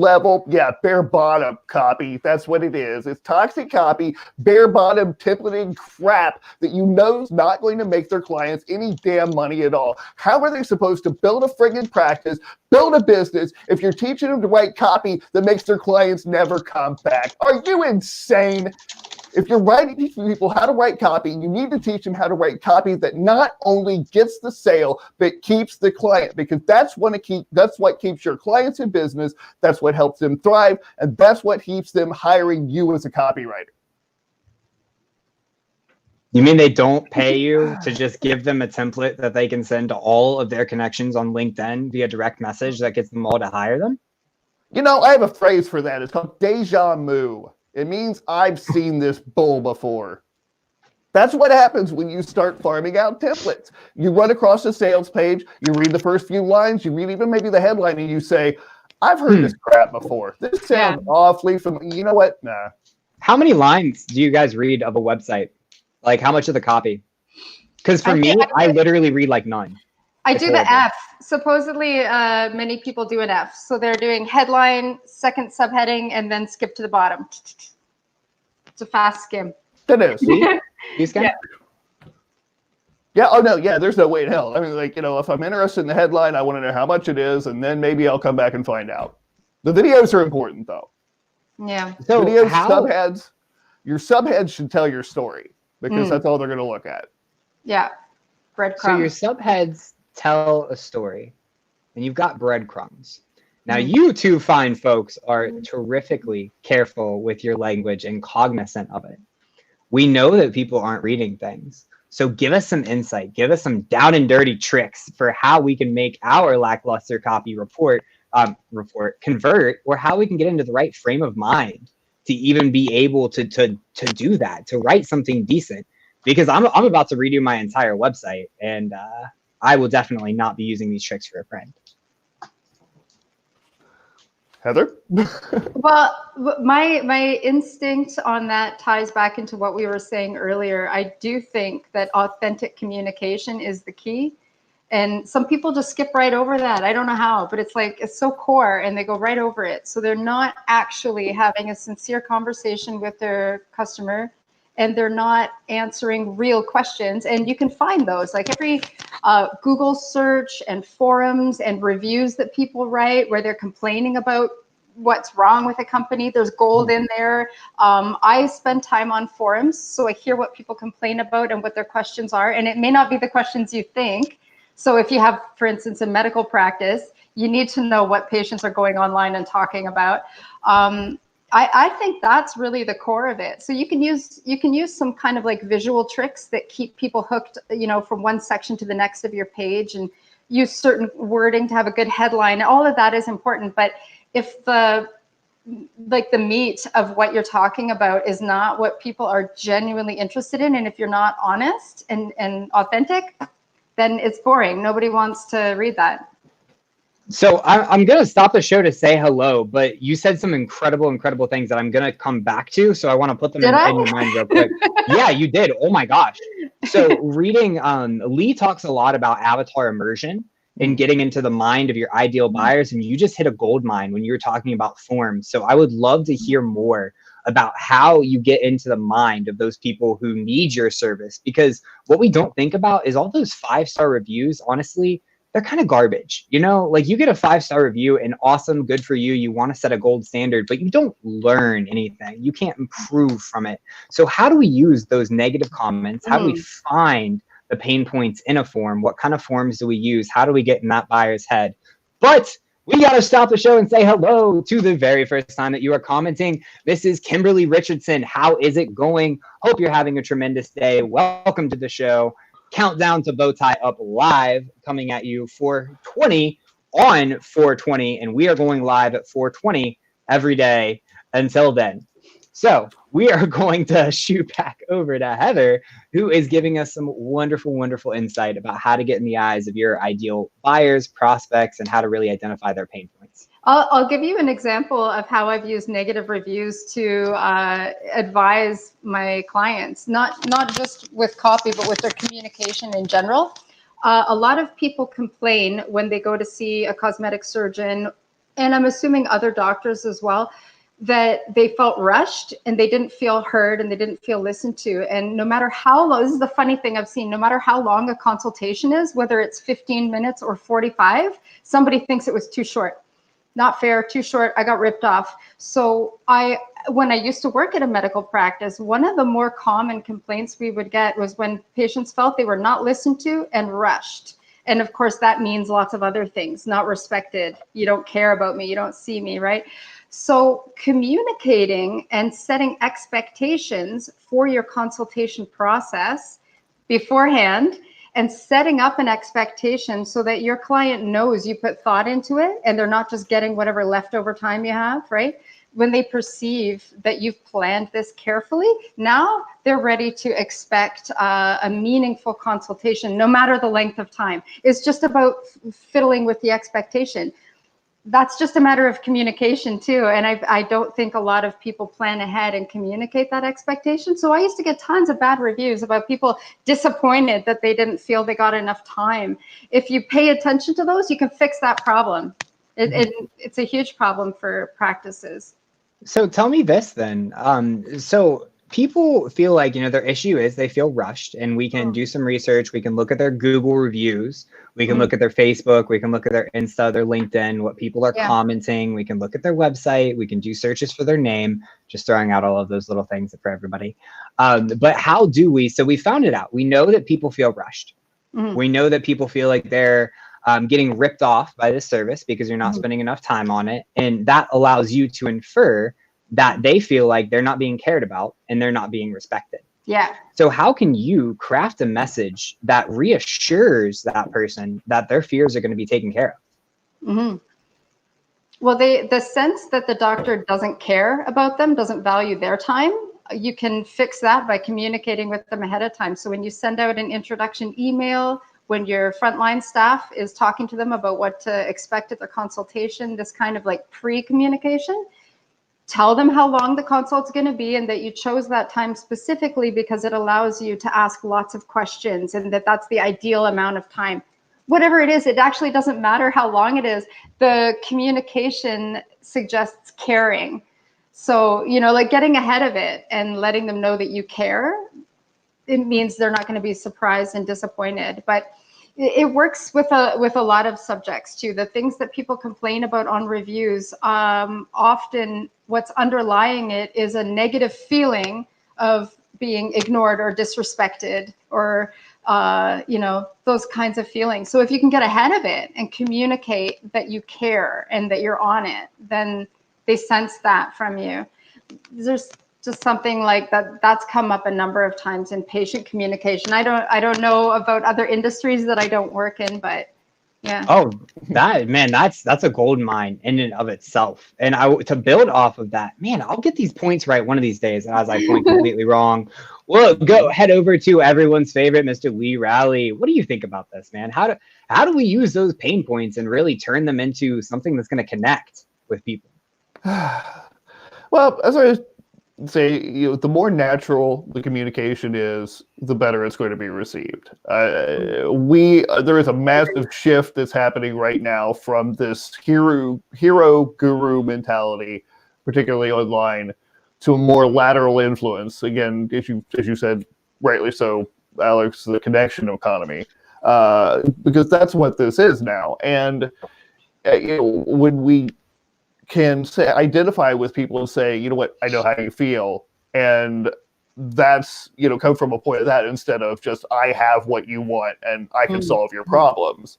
copy. That's what it is. It's toxic copy, bare bottom templated crap that you know is not going to make their clients any damn money at all. How are they supposed to build a friggin' practice, build a business, if you're teaching them to write copy that makes their clients never come back? Are you insane? If you're teaching people how to write copy, you need to teach them how to write copy that not only gets the sale, but keeps the client, because that's what keeps your clients in business. That's what helps them thrive. And that's what keeps them hiring you as a copywriter. You mean they don't pay you to just give them a template that they can send to all of their connections on LinkedIn via direct message that gets them all to hire them? I have a phrase for that. It's called deja vu. It means I've seen this bull before. That's what happens when you start farming out templates. You run across a sales page, you read the first few lines, you read even maybe the headline, and you say, I've heard this crap before. This sounds awfully familiar. You know what? Nah. How many lines do you guys read of a website? Like, how much of the copy? Because for me, I literally read like none. I do the F. Supposedly, many people do an F. So they're doing headline, second subheading, and then skip to the bottom. It's a fast skim. That is. You skim? Yeah. Oh, no. Yeah, there's no way in hell. I mean, if I'm interested in the headline, I want to know how much it is, and then maybe I'll come back and find out. The videos are important, though. Yeah. So subheads, your subheads should tell your story, because that's all they're going to look at. Yeah. Breadcrumbs. So your subheads tell a story, and you've got breadcrumbs. Now, you two fine folks are terrifically careful with your language and cognizant of it. We know that people aren't reading things. So give us some insight. Give us some down and dirty tricks for how we can make our lackluster copy report convert, or how we can get into the right frame of mind to even be able to do that, to write something decent. Because I'm about to redo my entire website, and I will definitely not be using these tricks for a friend. Heather? Well, my instinct on that ties back into what we were saying earlier. I do think that authentic communication is the key. And some people just skip right over that. I don't know how, but it's so core, and they go right over it. So they're not actually having a sincere conversation with their customer, and they're not answering real questions. And you can find those, like every Google search and forums and reviews that people write where they're complaining about what's wrong with a company. There's gold in there. I spend time on forums, so I hear what people complain about and what their questions are. And it may not be the questions you think. So if you have, for instance, a medical practice, you need to know what patients are going online and talking about. I think that's really the core of it. So you can use some kind of visual tricks that keep people hooked, from one section to the next of your page, and use certain wording to have a good headline. All of that is important. But if the meat of what you're talking about is not what people are genuinely interested in, and if you're not honest and authentic, then it's boring. Nobody wants to read that. So I'm going to stop the show to say hello, but you said some incredible things that I'm going to come back to. So I want to put them in your mind real quick. Yeah, you did. Oh my gosh. So reading, Lee talks a lot about avatar immersion and getting into the mind of your ideal buyers. And you just hit a gold mine when you were talking about forms. So I would love to hear more about how you get into the mind of those people who need your service, because what we don't think about is all those 5-star reviews, honestly, they're kind of garbage. You get a 5-star review and awesome, good for you. You want to set a gold standard, but you don't learn anything. You can't improve from it. So how do we use those negative comments? How do we find the pain points in a form? What kind of forms do we use? How do we get in that buyer's head? But we got to stop the show and say hello to the very first time that you are commenting. This is Kimberly Richardson. How is it going? Hope you're having a tremendous day. Welcome to the show. countdown to Bowtie Up Live coming at you 420 on 420, and we are going live at 420 every day until then. So we are going to shoot back over to Heather, who is giving us some wonderful, wonderful insight about how to get in the eyes of your ideal buyers, prospects, and how to really identify their pain points. I'll give you an example of how I've used negative reviews to advise my clients, not just with copy, but with their communication in general. A lot of people complain when they go to see a cosmetic surgeon, and I'm assuming other doctors as well, that they felt rushed and they didn't feel heard and they didn't feel listened to. And no matter how long, this is the funny thing I've seen, no matter how long a consultation is, whether it's 15 minutes or 45, somebody thinks it was too short. Not fair, too short, I got ripped off. So when I used to work at a medical practice, one of the more common complaints we would get was when patients felt they were not listened to and rushed. And of course, that means lots of other things, not respected. You don't care about me, you don't see me, right? So communicating and setting expectations for your consultation process beforehand, and setting up an expectation so that your client knows you put thought into it and they're not just getting whatever leftover time you have, right? When they perceive that you've planned this carefully, now they're ready to expect a meaningful consultation, no matter the length of time. It's just about fiddling with the expectation. That's just a matter of communication too. And I don't think a lot of people plan ahead and communicate that expectation. So I used to get tons of bad reviews about people disappointed that they didn't feel they got enough time. If you pay attention to those, you can fix that problem. It's a huge problem for practices. So tell me this then. So people feel like, their issue is they feel rushed, and we can do some research. We can look at their Google reviews. We can look at their Facebook. We can look at their Insta, their LinkedIn, what people are commenting. We can look at their website. We can do searches for their name, just throwing out all of those little things for everybody. But how do we? So we found it out. We know that people feel rushed. We know that people feel like they're getting ripped off by this service because you're not spending enough time on it. And that allows you to infer that they feel like they're not being cared about and they're not being respected. Yeah. So how can you craft a message that reassures that person that their fears are going to be taken care of? Well, the sense that the doctor doesn't care about them, doesn't value their time, you can fix that by communicating with them ahead of time. So when you send out an introduction email, when your frontline staff is talking to them about what to expect at their consultation, this kind of like pre-communication, tell them how long the consult's going to be and that you chose that time specifically because it allows you to ask lots of questions and that's the ideal amount of time. Whatever it is, it actually doesn't matter how long it is. The communication suggests caring. So, like getting ahead of it and letting them know that you care, it means they're not going to be surprised and disappointed. But it works with a lot of subjects too. The things that people complain about on reviews, often what's underlying it is a negative feeling of being ignored or disrespected or, those kinds of feelings. So if you can get ahead of it and communicate that you care and that you're on it, then they sense that from you. There's just something like that that's come up a number of times in patient communication. I don't know about other industries that I don't work in, but yeah. Oh, that's a gold mine in and of itself. And to build off of that, man, I'll get these points right one of these days as I point completely wrong. Well, head over to everyone's favorite, Mr. Lee Rowley. What do you think about this, man? How do we use those pain points and really turn them into something that's going to connect with people? Well, as I say, the more natural the communication is, the better it's going to be received. There is a massive shift that's happening right now from this hero guru mentality, particularly online, to a more lateral influence. Again, as you said, rightly so, Alex, the connection economy, because that's what this is now. And when we can identify with people and say, you know what, I know how you feel, and that's come from a point of that instead of just I have what you want and I can solve your problems.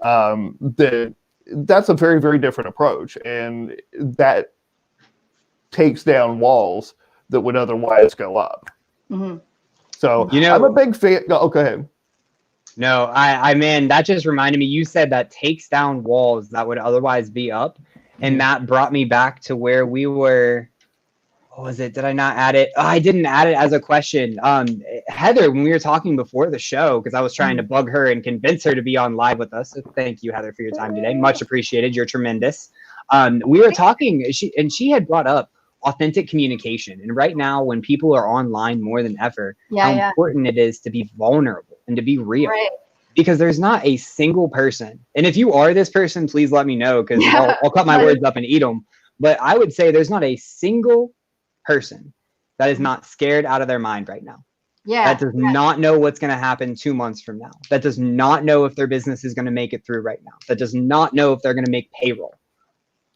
That's a very, very different approach, and that takes down walls that would otherwise go up. So I'm a big fan. Oh, go ahead. No, I man, that just reminded me. You said that takes down walls that would otherwise be up, and that brought me back to where we were. What was it? Did I not add it? Oh, I didn't add it as a question. Heather, when we were talking before the show, because I was trying to bug her and convince her to be on live with us. So thank you, Heather, for your time today. Much appreciated. You're tremendous. We were talking, she had brought up authentic communication. And right now, when people are online more than ever, how important it is to be vulnerable and to be real. Right. Because there's not a single person. And if you are this person, please let me know, because I'll cut my words up and eat them. But I would say there's not a single person that is not scared out of their mind right now. That does not know what's going to happen 2 months from now. That does not know if their business is going to make it through right now. That does not know if they're going to make payroll.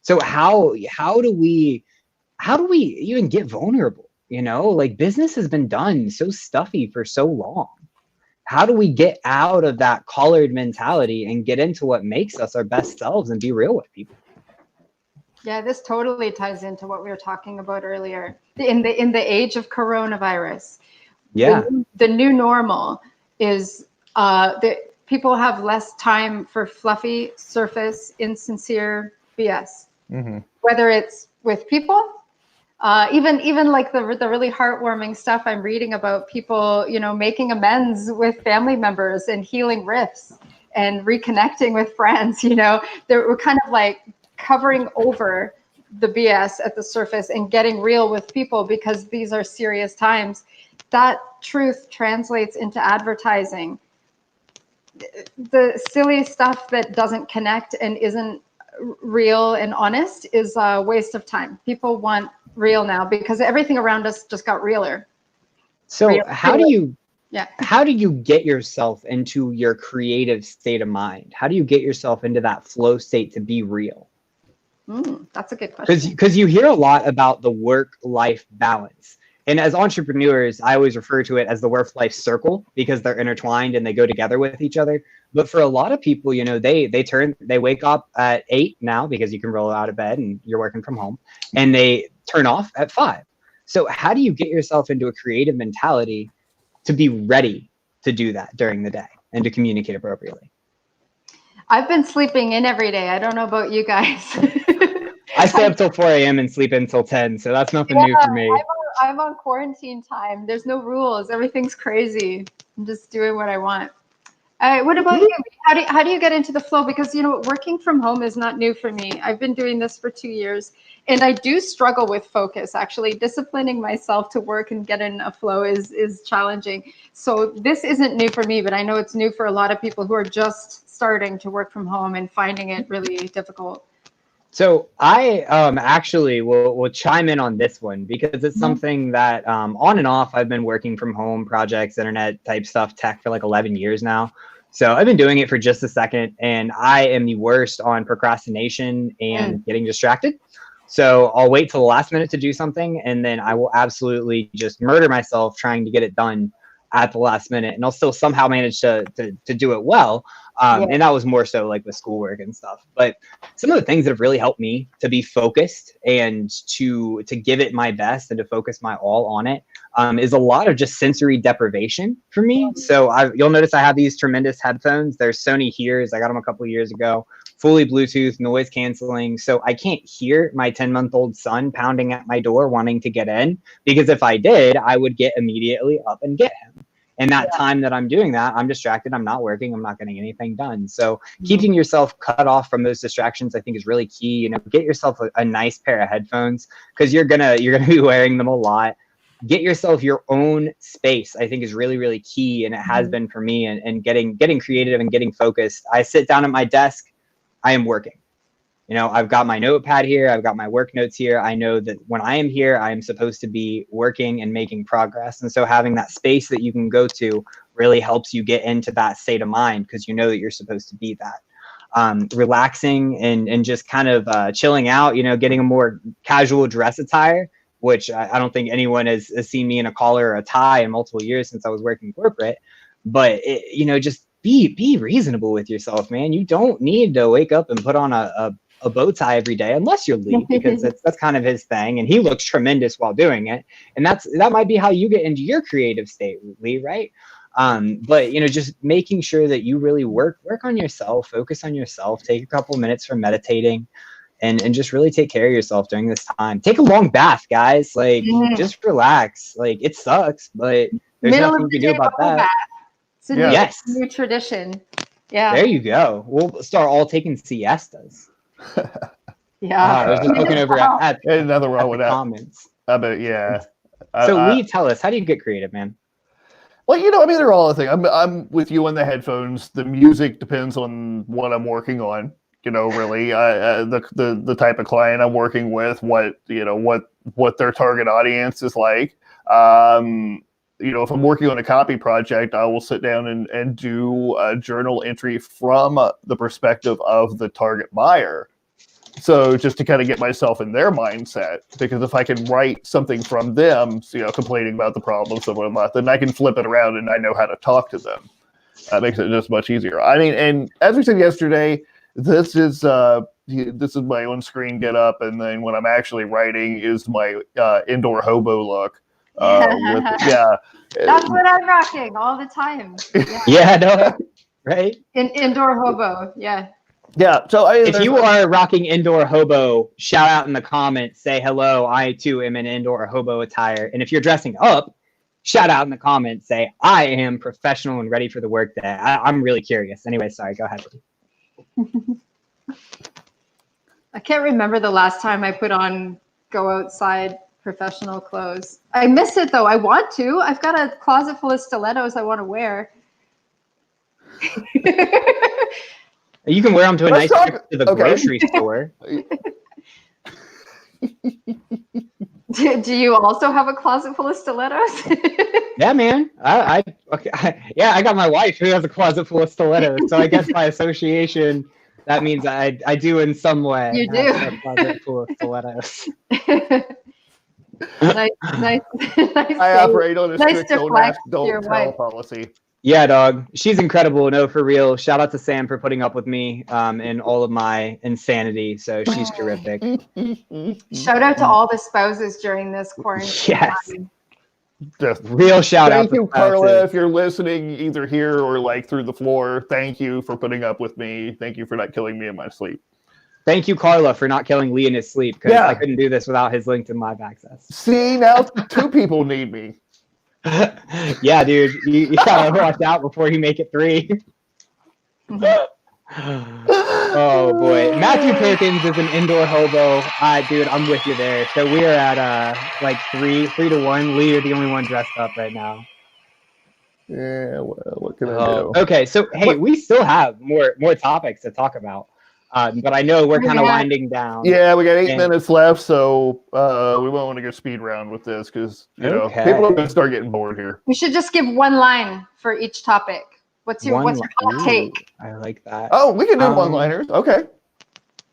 So how do we even get vulnerable? You know, like, business has been done so stuffy for so long. How do we get out of that collared mentality and get into what makes us our best selves and be real with people? Yeah, this totally ties into what we were talking about earlier. In the age of coronavirus, the new normal is that people have less time for fluffy, surface, insincere BS. Whether it's with people, even like the really heartwarming stuff I'm reading about people, you know, making amends with family members and healing rifts and reconnecting with friends. You know, we're kind of like covering over the BS at the surface and getting real with people because these are serious times. That truth translates into advertising. The silly stuff that doesn't connect and isn't real and honest is a waste of time. People want real now because everything around us just got realer. So how do you get yourself into your creative state of mind? How do you get yourself into that flow state to be real? That's a good question. Because you hear a lot about the work-life balance. And as entrepreneurs, I always refer to it as the work-life circle because they're intertwined and they go together with each other. But for a lot of people, you know, they wake up at 8 now because you can roll out of bed and you're working from home, and they turn off at 5. So how do you get yourself into a creative mentality to be ready to do that during the day and to communicate appropriately? I've been sleeping in every day. I don't know about you guys. I stay up till 4 a.m. and sleep until 10, so that's nothing new for me. I'm on quarantine time. There's no rules. Everything's crazy. I'm just doing what I want. What about you? How do you get into the flow? Because, you know, working from home is not new for me. I've been doing this for 2 years, and I do struggle with focus. Actually, disciplining myself to work and get in a flow is challenging. So this isn't new for me, but I know it's new for a lot of people who are just starting to work from home and finding it really difficult. So I actually will chime in on this one because it's something that on and off I've been working from home, projects, internet type stuff, tech for like 11 years now. So I've been doing it for just a second, and I am the worst on procrastination and getting distracted. So I'll wait till the last minute to do something, and then I will absolutely just murder myself trying to get it done at the last minute, and I'll still somehow manage to do it well. And that was more so like with schoolwork and stuff. But some of the things that have really helped me to be focused and to give it my best and to focus my all on it is a lot of just sensory deprivation for me. So you'll notice I have these tremendous headphones. They're Sony Hears. I got them a couple of years ago. Fully Bluetooth, noise canceling. So I can't hear my 10-month-old son pounding at my door wanting to get in, because if I did, I would get immediately up and get him. And that time that I'm doing that, I'm distracted. I'm not working. I'm not getting anything done. So keeping yourself cut off from those distractions, I think, is really key. You know, get yourself a nice pair of headphones because you're gonna be wearing them a lot. Get yourself your own space, I think, is really, really key. And it has been for me. And getting creative and getting focused. I sit down at my desk. I am working. You know, I've got my notepad here. I've got my work notes here. I know that when I am here, I am supposed to be working and making progress. And so having that space that you can go to really helps you get into that state of mind because you know that you're supposed to be that. Relaxing and just kind of chilling out, you know, getting a more casual dress attire, which I don't think anyone has seen me in a collar or a tie in multiple years since I was working corporate. But, you know, just be reasonable with yourself, man. You don't need to wake up and put on a bow tie every day unless you're Lee, because that's kind of his thing, and he looks tremendous while doing it. And that might be how you get into your creative state, Lee, right? But just making sure that you really work on yourself, focus on yourself, take a couple minutes for meditating, and just really take care of yourself during this time. Take a long bath, guys. Like, just relax. Like, it sucks, but there's nothing you can do about that. It's a new tradition. Yeah. There you go. We'll start all taking siestas. Yeah. I was just looking over at another one with that. Comments. Yeah. So Lee, tell us, how do you get creative, man? Well, they're all a thing. I'm with you on the headphones. The music depends on what I'm working on. Really, the type of client I'm working with, what their target audience is like. If I'm working on a copy project, I will sit down and do a journal entry from the perspective of the target buyer. So just to kind of get myself in their mindset, because if I can write something from them, complaining about the problems and whatnot, then I can flip it around and I know how to talk to them. That makes it just much easier. I mean, and as we said yesterday, this is my on-screen get up, and then when I'm actually writing is my indoor hobo look. That's what I'm rocking all the time. Right? Indoor hobo, Yeah, so if you are rocking indoor hobo, shout out in the comments, say hello, I too am in indoor hobo attire. And if you're dressing up, shout out in the comments, say I am professional and ready for the workday. I'm really curious. Anyway, sorry, go ahead. I can't remember the last time I put on go outside professional clothes. I miss it though. I want to. I've got a closet full of stilettos I want to wear. You can wear them to a nice trip to the grocery store. Do you also have a closet full of stilettos? Yeah, man. I got my wife who has a closet full of stilettos. So I guess by association, that means I do in some way. You do. Have a closet full of stilettos. nice. I operate on a strict don't ask, don't tell policy. Yeah, dog. She's incredible. No, for real. Shout out to Sam for putting up with me and all of my insanity. So she's terrific. Shout out to all the spouses during this quarantine. Yes. Just real shout out. Thank you, Carla, if you're listening either here or like through the floor. Thank you for putting up with me. Thank you for not killing me in my sleep. Thank you, Carla, for not killing Lee in his sleep, because I couldn't do this without his LinkedIn Live access. See, now 2 people need me. Yeah, dude, you gotta watch out before you make it 3. Oh boy, Matthew Perkins is an indoor hobo. Dude, I'm with you there. So we are at like 3 to 1. Lee, you're the only one dressed up right now. Yeah, well, what can I do? Okay, so hey, we still have more topics to talk about. But I know we're kind of winding down. Yeah, we got 8 minutes left, so we won't want to go speed round with this because people are going to start getting bored here. We should just give one line for each topic. What's your hot take? I like that. Oh, we can do one-liners. Okay.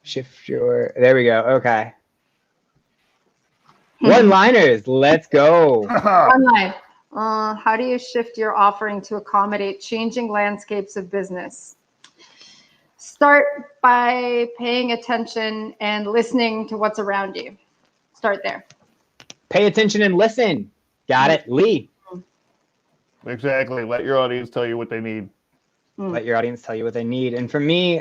Shift your. There we go. Okay. One-liners. Let's go. One line. How do you shift your offering to accommodate changing landscapes of business? Start by paying attention and listening to what's around you. Start there. Pay attention and listen. Got it, Lee. Exactly. Let your audience tell you what they need. Let your audience tell you what they need. And for me,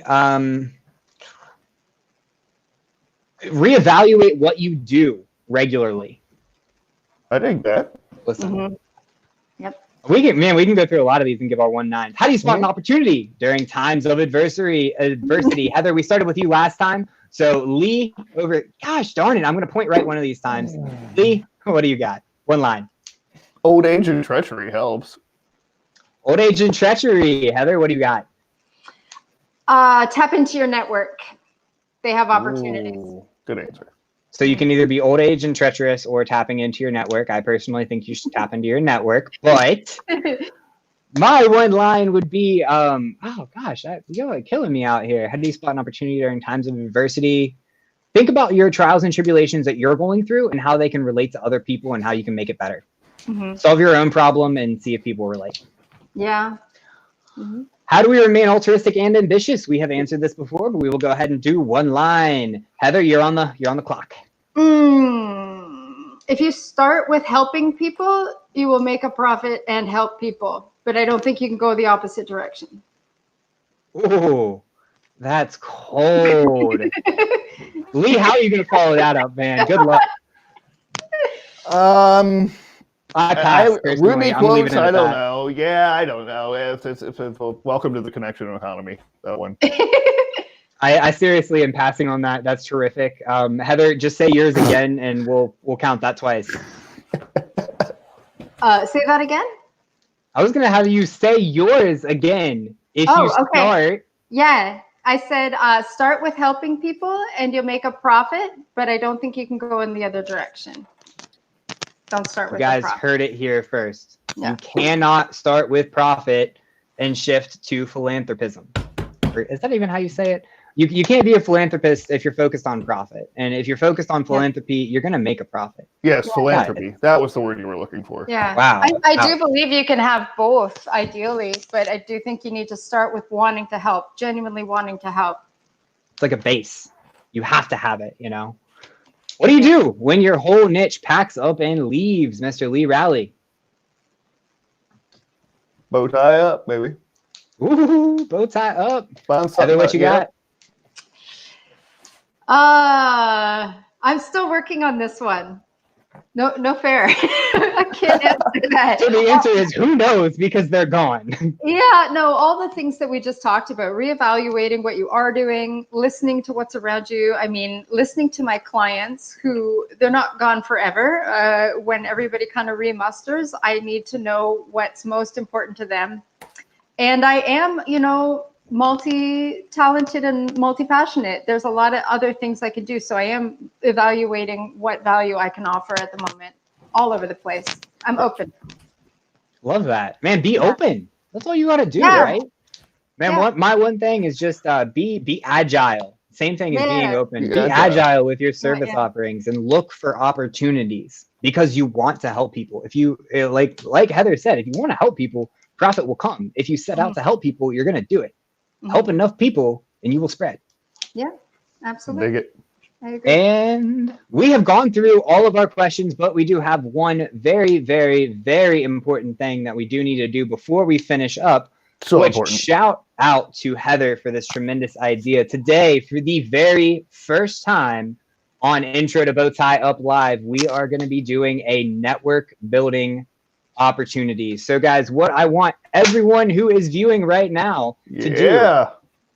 reevaluate what you do regularly. I think that. Listen. Yep. We can go through a lot of these and give our 1-9. How do you spot an opportunity during times of adversity? Heather, we started with you last time. So Lee, gosh darn it, I'm going to point right one of these times. Lee, what do you got? 1 line. Old age and treachery helps. Old age and treachery. Heather, what do you got? Tap into your network. They have opportunities. Ooh, good answer. So you can either be old age and treacherous or tapping into your network. I personally think you should tap into your network. But my 1 line would be, oh gosh, you're killing me out here. How do you spot an opportunity during times of adversity? Think about your trials and tribulations that you're going through and how they can relate to other people and how you can make it better. Solve your own problem and see if people relate. Yeah. How do we remain altruistic and ambitious? We have answered this before, but we will go ahead and do 1 line. Heather, you're on the clock. If you start with helping people, you will make a profit and help people. but I don't think you can go the opposite direction. Ooh, that's cold. Lee, how are you going to follow that up, man? Good luck. I pass, personally. Ruby I'm leaving quotes, it at I don't that. know. Yeah, I don't know. It's welcome to the connection economy, that one. I seriously am passing on that. That's terrific. Heather, just say yours again, and we'll count that twice. Say that again? I was going to have you say yours again if you start. Yeah, I said start with helping people, and you'll make a profit, but I don't think you can go in the other direction. Don't start with You guys profit. heard it here first. Yeah. You cannot start with profit and shift to philanthropism. Or is that even how you say it? You can't be a philanthropist if you're focused on profit. And if you're focused on philanthropy, you're going to make a profit. Yes, philanthropy. That was the word you were looking for. Yeah. Wow. I do believe you can have both, ideally, but I do think you need to start with wanting to help, genuinely wanting to help. It's like a base. You have to have it, you know? What do you do when your whole niche packs up and leaves, Mr. Lee Rowley? Bow tie up, baby. Ooh, bow tie up. Heather, what you got? I'm still working on this one. No fair. I can't answer that. So the answer is who knows, because they're gone. Yeah, no, all the things that we just talked about, reevaluating what you are doing, listening to what's around you. I mean, listening to my clients who they're not gone forever. When everybody kind of remusters, I need to know what's most important to them. And I am, multi-talented and multi-passionate. There's a lot of other things I can do. So I am evaluating what value I can offer at the moment, all over the place. I'm open. Love that. Man, be open. That's all you got to do, right? Man, my one thing is just be agile. Same thing as being open. Be agile with your service offerings and look for opportunities because you want to help people. If you, like Heather said, if you want to help people, profit will come. If you set out to help people, you're going to do it. Help enough people and you will spread. Yeah, absolutely. Dig it. I agree. And we have gone through all of our questions, but we do have one very, very, very important thing that we do need to do before we finish up. So important. Shout out to Heather for this tremendous idea. Today, for the very first time on Intro to Bowtie Up Live, we are going to be doing a network building opportunity. So guys, what I want everyone who is viewing right now to do,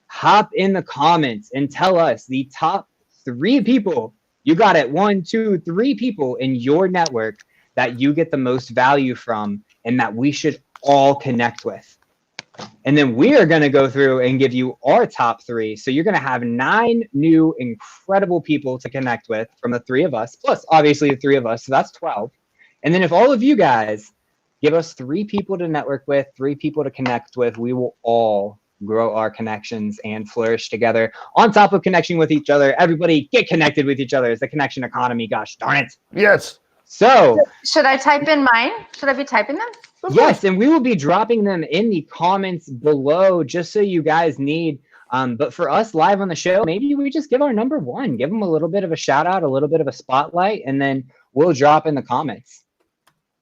hop in the comments and tell us the top 3 people, you got it, 1, 2, 3 people in your network that you get the most value from and that we should all connect with. And then we are going to go through and give you our top 3. So you're going to have 9 new incredible people to connect with from the 3 of us, plus obviously the 3 of us. So that's 12. And then if all of you guys give us 3 people to network with, 3 people to connect with, we will all grow our connections and flourish together on top of connecting with each other. Everybody get connected with each other. It's the connection economy. Gosh darn it. Yes. So should I type in mine? Should I be typing them? Yes, and we will be dropping them in the comments below just so you guys need. But for us live on the show, maybe we just give our number 1, give them a little bit of a shout out, a little bit of a spotlight, and then we'll drop in the comments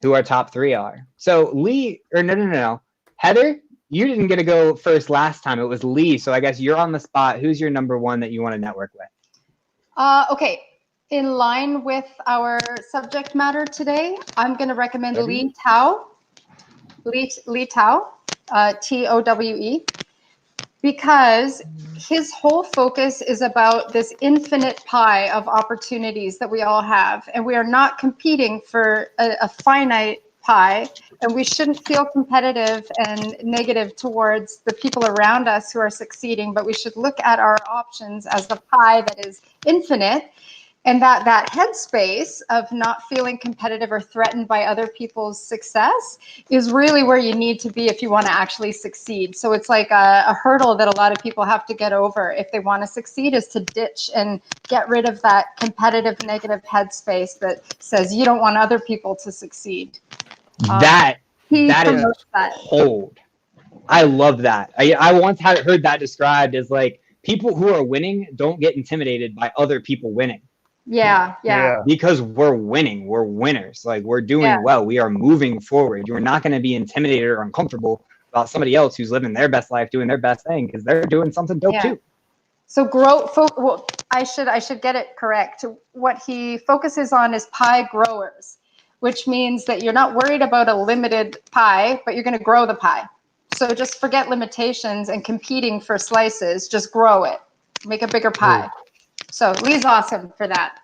who our top 3 are. So Lee, or no. Heather, you didn't get to go first last time. It was Lee. So I guess you're on the spot. Who's your number 1 that you want to network with? Okay. In line with our subject matter today, I'm going to recommend Lee Tao. Lee Tao, Towe, because his whole focus is about this infinite pie of opportunities that we all have. And we are not competing for a finite pie, and we shouldn't feel competitive and negative towards the people around us who are succeeding, but we should look at our options as the pie that is infinite. And that headspace of not feeling competitive or threatened by other people's success is really where you need to be if you want to actually succeed. So it's like a hurdle that a lot of people have to get over if they want to succeed, is to ditch and get rid of that competitive negative headspace that says you don't want other people to succeed. That is cold. I love that. I once heard that described as like people who are winning don't get intimidated by other people winning. Yeah. Because we're winning. We're winners. Like, we're doing well. We are moving forward. You're not going to be intimidated or uncomfortable about somebody else who's living their best life, doing their best thing, because they're doing something dope too. So well, I should get it correct. What he focuses on is pie growers, which means that you're not worried about a limited pie, but you're going to grow the pie. So just forget limitations and competing for slices. Just grow it. Make a bigger pie. So Lee's awesome for that.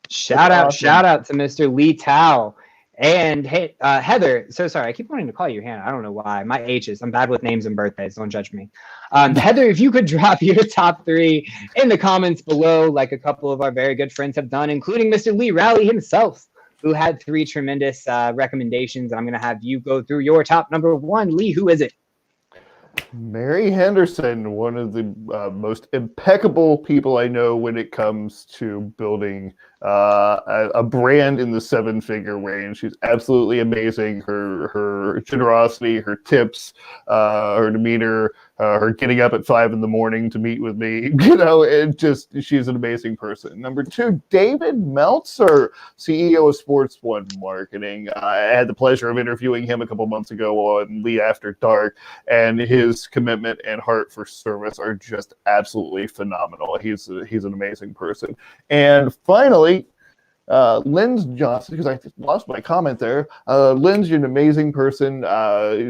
Shout out to Mr. Lee Tao. And hey, Heather, so sorry, I keep wanting to call you Hannah. I don't know why. My H's. I'm bad with names and birthdays. Don't judge me. Heather, if you could drop your top 3 in the comments below, like a couple of our very good friends have done, including Mr. Lee Rowley himself, who had 3 tremendous recommendations. I'm going to have you go through your top number 1. Lee, who is it? Mary Henderson, one of the most impeccable people I know when it comes to building a brand in the 7-figure range. She's absolutely amazing. Her generosity, her tips, her demeanor, her getting up at 5 a.m. to meet with me, she's an amazing person. Number 2, David Meltzer, CEO of Sports One Marketing. I had the pleasure of interviewing him a couple months ago on Lee After Dark, and his commitment and heart for service are just absolutely phenomenal. He's an amazing person. And finally, Lynn Johnson, because I lost my comment there. Lynn's an amazing person.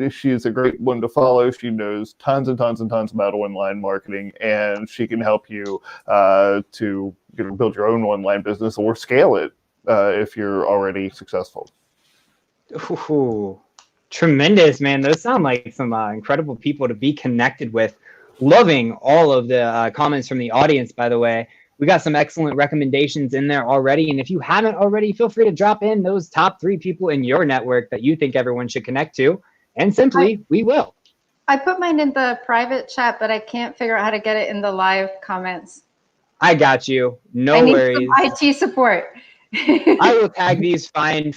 She's a great one to follow. She knows tons and tons and tons about online marketing, and she can help you to build your own online business or scale it if you're already successful. Ooh, tremendous, man. Those sound like some incredible people to be connected with. Loving all of the comments from the audience, by the way. We got some excellent recommendations in there already. And if you haven't already, feel free to drop in those top 3 people in your network that you think everyone should connect to. And simply, we will. I put mine in the private chat, but I can't figure out how to get it in the live comments. I got you. No worries. Some IT support. I will tag these fine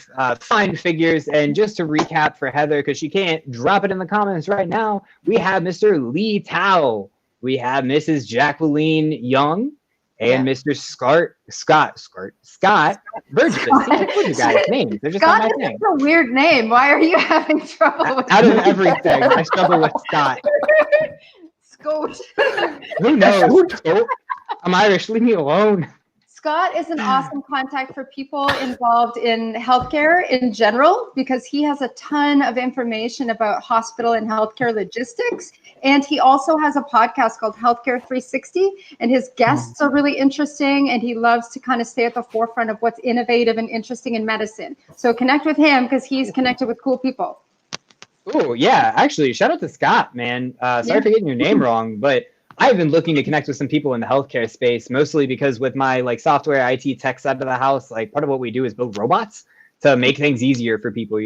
figures. And just to recap for Heather, because she can't drop it in the comments right now, we have Mr. Lee Tao. We have Mrs. Jacqueline Young. And Mr. Scott Burgess. You guys' names. They're just not my name. That's a weird name. Why are you having trouble with Out of everything, I struggle with Scott. Scott. Who knows? I'm Irish. Leave me alone. Scott is an awesome contact for people involved in healthcare in general, because he has a ton of information about hospital and healthcare logistics. And he also has a podcast called Healthcare 360, and his guests are really interesting, and he loves to kind of stay at the forefront of what's innovative and interesting in medicine. So connect with him because he's connected with cool people. Oh, yeah. Actually, shout out to Scott, man. Sorry for getting your name wrong, but I've been looking to connect with some people in the healthcare space, mostly because with my software IT tech side of the house, part of what we do is build robots to make things easier for people,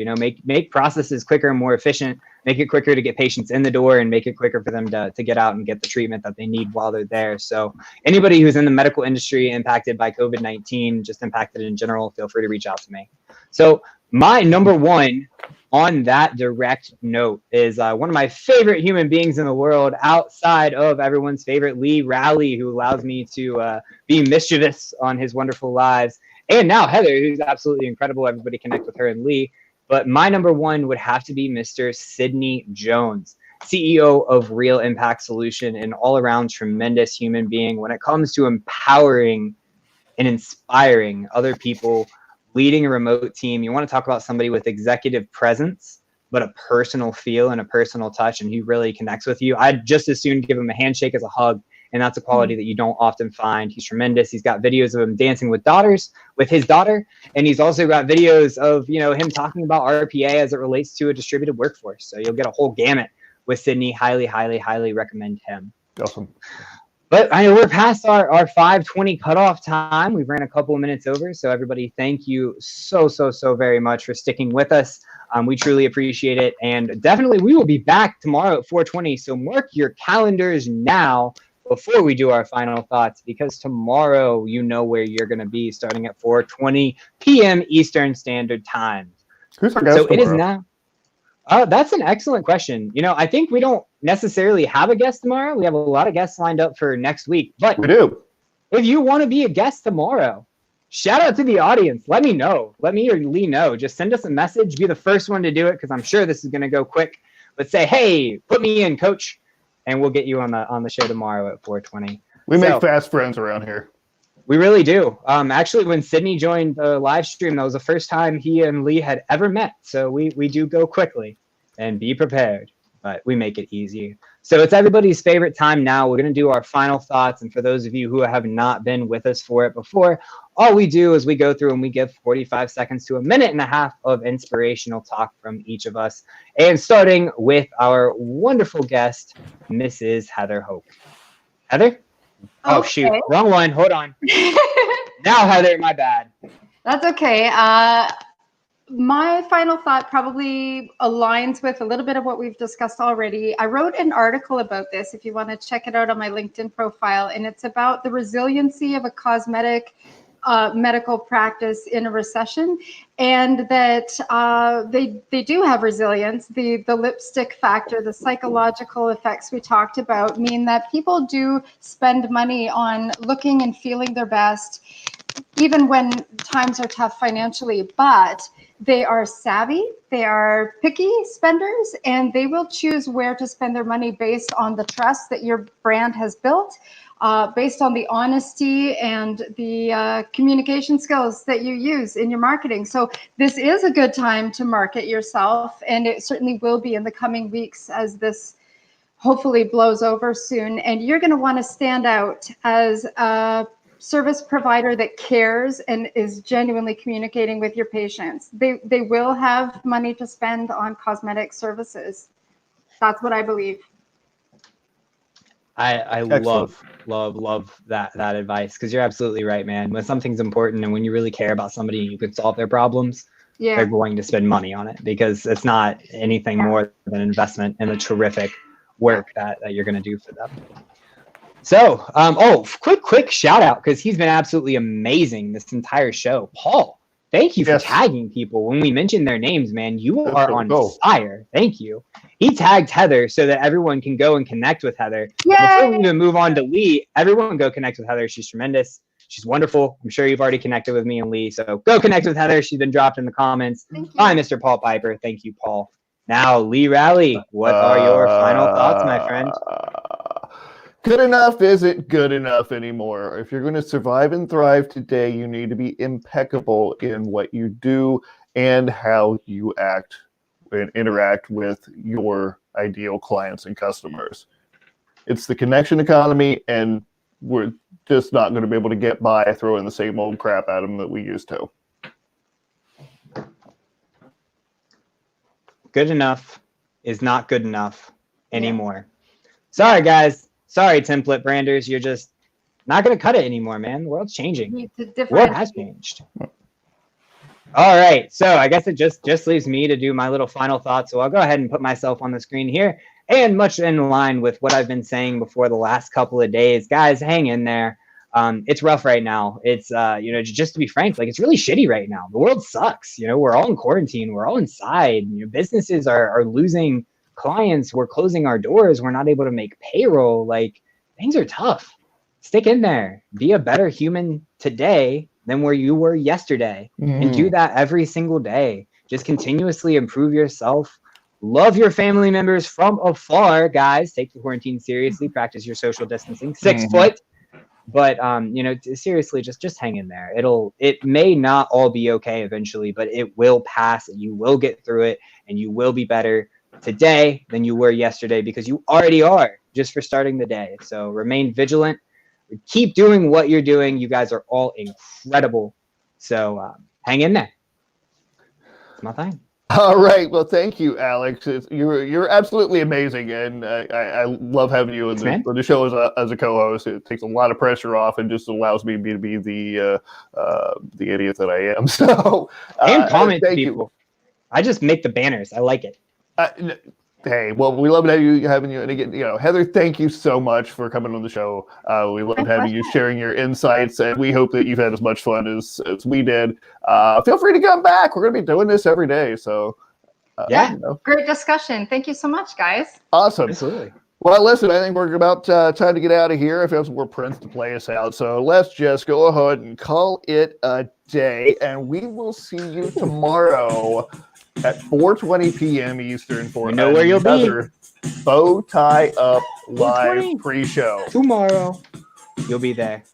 make processes quicker and more efficient, make it quicker to get patients in the door, and make it quicker for them to get out and get the treatment that they need while they're there. So anybody who's in the medical industry impacted by COVID-19, just impacted in general, feel free to reach out to me. So my number 1 on that direct note is one of my favorite human beings in the world outside of everyone's favorite Lee Rowley, who allows me to be mischievous on his wonderful lives. And now Heather, who's absolutely incredible. Everybody connect with her and Lee. But my number 1 would have to be Mr. Sidney Jones, CEO of Real Impact Solution, and all-around tremendous human being when it comes to empowering and inspiring other people, leading a remote team. You want to talk about somebody with executive presence, but a personal feel and a personal touch, and he really connects with you. I'd just as soon give him a handshake as a hug. And that's a quality that you don't often find. He's tremendous. He's got videos of him dancing with his daughter. And he's also got videos of, him talking about RPA as it relates to a distributed workforce. So you'll get a whole gamut with Sidney. Highly, highly, highly recommend him. Awesome. But I know we're past our 5:20 cutoff time. We've ran a couple of minutes over. So everybody, thank you so very much for sticking with us. We truly appreciate it. And definitely we will be back tomorrow at 4:20. So mark your calendars now before we do our final thoughts, because tomorrow you know where you're going to be, starting at 4:20 p.m. Eastern Standard Time. Who's our guest tomorrow? It is now. That's an excellent question. I think we don't necessarily have a guest tomorrow. We have a lot of guests lined up for next week, but we do. if you want to be a guest tomorrow, shout out to the audience. Let me know. Let me or Lee know. Just send us a message. Be the first one to do it because I'm sure this is going to go quick. But say, hey, put me in, coach, and we'll get you on the show tomorrow at 4:20. We make fast friends around here. We really do. Actually, when Sydney joined the live stream, that was the first time he and Lee had ever met. So we do go quickly, and be prepared, but we make it easy. So it's everybody's favorite time now. We're going to do our final thoughts. And for those of you who have not been with us for it before, all we do is we go through and we give 45 seconds to a minute and a half of inspirational talk from each of us. And starting with our wonderful guest, Mrs. Heather Hope. Heather? Oh, Okay. shoot. Wrong one. Hold on. Now, Heather, my bad. That's okay. My final thought probably aligns with a little bit of what we've discussed already. I wrote an article about this, if you want to check it out on my LinkedIn profile, and it's about the resiliency of a cosmetic medical practice in a recession, and that they do have resilience. The lipstick factor, the psychological effects we talked about mean that people do spend money on looking and feeling their best, even when times are tough financially, but they are savvy, they are picky spenders, and they will choose where to spend their money based on the trust that your brand has built, based on the honesty and the communication skills that you use in your marketing. So this is a good time to market yourself, and it certainly will be in the coming weeks as this hopefully blows over soon. And you're going to want to stand out as a service provider that cares and is genuinely communicating with your patients. They will have money to spend on cosmetic services. That's what I believe. I love that advice, because you're absolutely right, man. When something's important and when you really care about somebody and you can solve their problems, they're going to spend money on it, because it's not anything more than an investment in the terrific work that you're going to do for them. So, quick shout out, because he's been absolutely amazing this entire show. Paul, thank you for tagging people. When we mention their names, man, you are on fire. Thank you. He tagged Heather so that everyone can go and connect with Heather. Yay! Before we even move on to Lee, everyone go connect with Heather. She's tremendous. She's wonderful. I'm sure you've already connected with me and Lee, so go connect with Heather. She's been dropped in the comments. Hi, Mr. Paul Piper. Thank you, Paul. Now, Lee Rowley, what are your final thoughts, my friend? Good enough isn't good enough anymore. If you're going to survive and thrive today, you need to be impeccable in what you do and how you act and interact with your ideal clients and customers. It's the connection economy, and we're just not going to be able to get by throwing the same old crap at them that we used to. Good enough is not good enough anymore. Sorry, guys. Sorry, template branders. You're just not going to cut it anymore, man. The world's changing. The world has changed. All right. So I guess it just leaves me to do my little final thoughts. So I'll go ahead and put myself on the screen here. And much in line with what I've been saying before the last couple of days, guys, hang in there. It's rough right now. It's, just to be frank, like, it's really shitty right now. The world sucks. We're all in quarantine. We're all inside. Businesses are losing clients. We're closing our doors. We're not able to make payroll. Like, things are tough. Stick in there. Be a better human today than where you were yesterday. And do that every single day. Just continuously improve yourself. Love your family members from afar, guys. Take the quarantine seriously. Practice your social distancing. 6 foot. But seriously, just hang in there. It may not all be okay eventually, but it will pass, and you will get through it, and you will be better today than you were yesterday, because you already are, just for starting the day. So remain vigilant. Keep doing what you're doing. You guys are all incredible. So hang in there. That's my thing. All right. Well, thank you, Alex. You're absolutely amazing, and I love having you on the show as a co-host. It takes a lot of pressure off and just allows me to be the idiot that I am. So and comment to people. I just make the banners. I like it. Hey, well, we love having you. And again, Heather, thank you so much for coming on the show. We love having you, sharing your insights, and we hope that you've had as much fun as we did. Feel free to come back. We're going to be doing this every day. So, great discussion. Thank you so much, guys. Awesome. Absolutely. Well, listen, I think we're about time to get out of here. If you have some more Prince to play us out, so let's just go ahead and call it a day, and we will see you tomorrow at 4:20 p.m. Eastern for You know where you'll be. another Bow Tie Up live 4:20. pre-show. Tomorrow, you'll be there.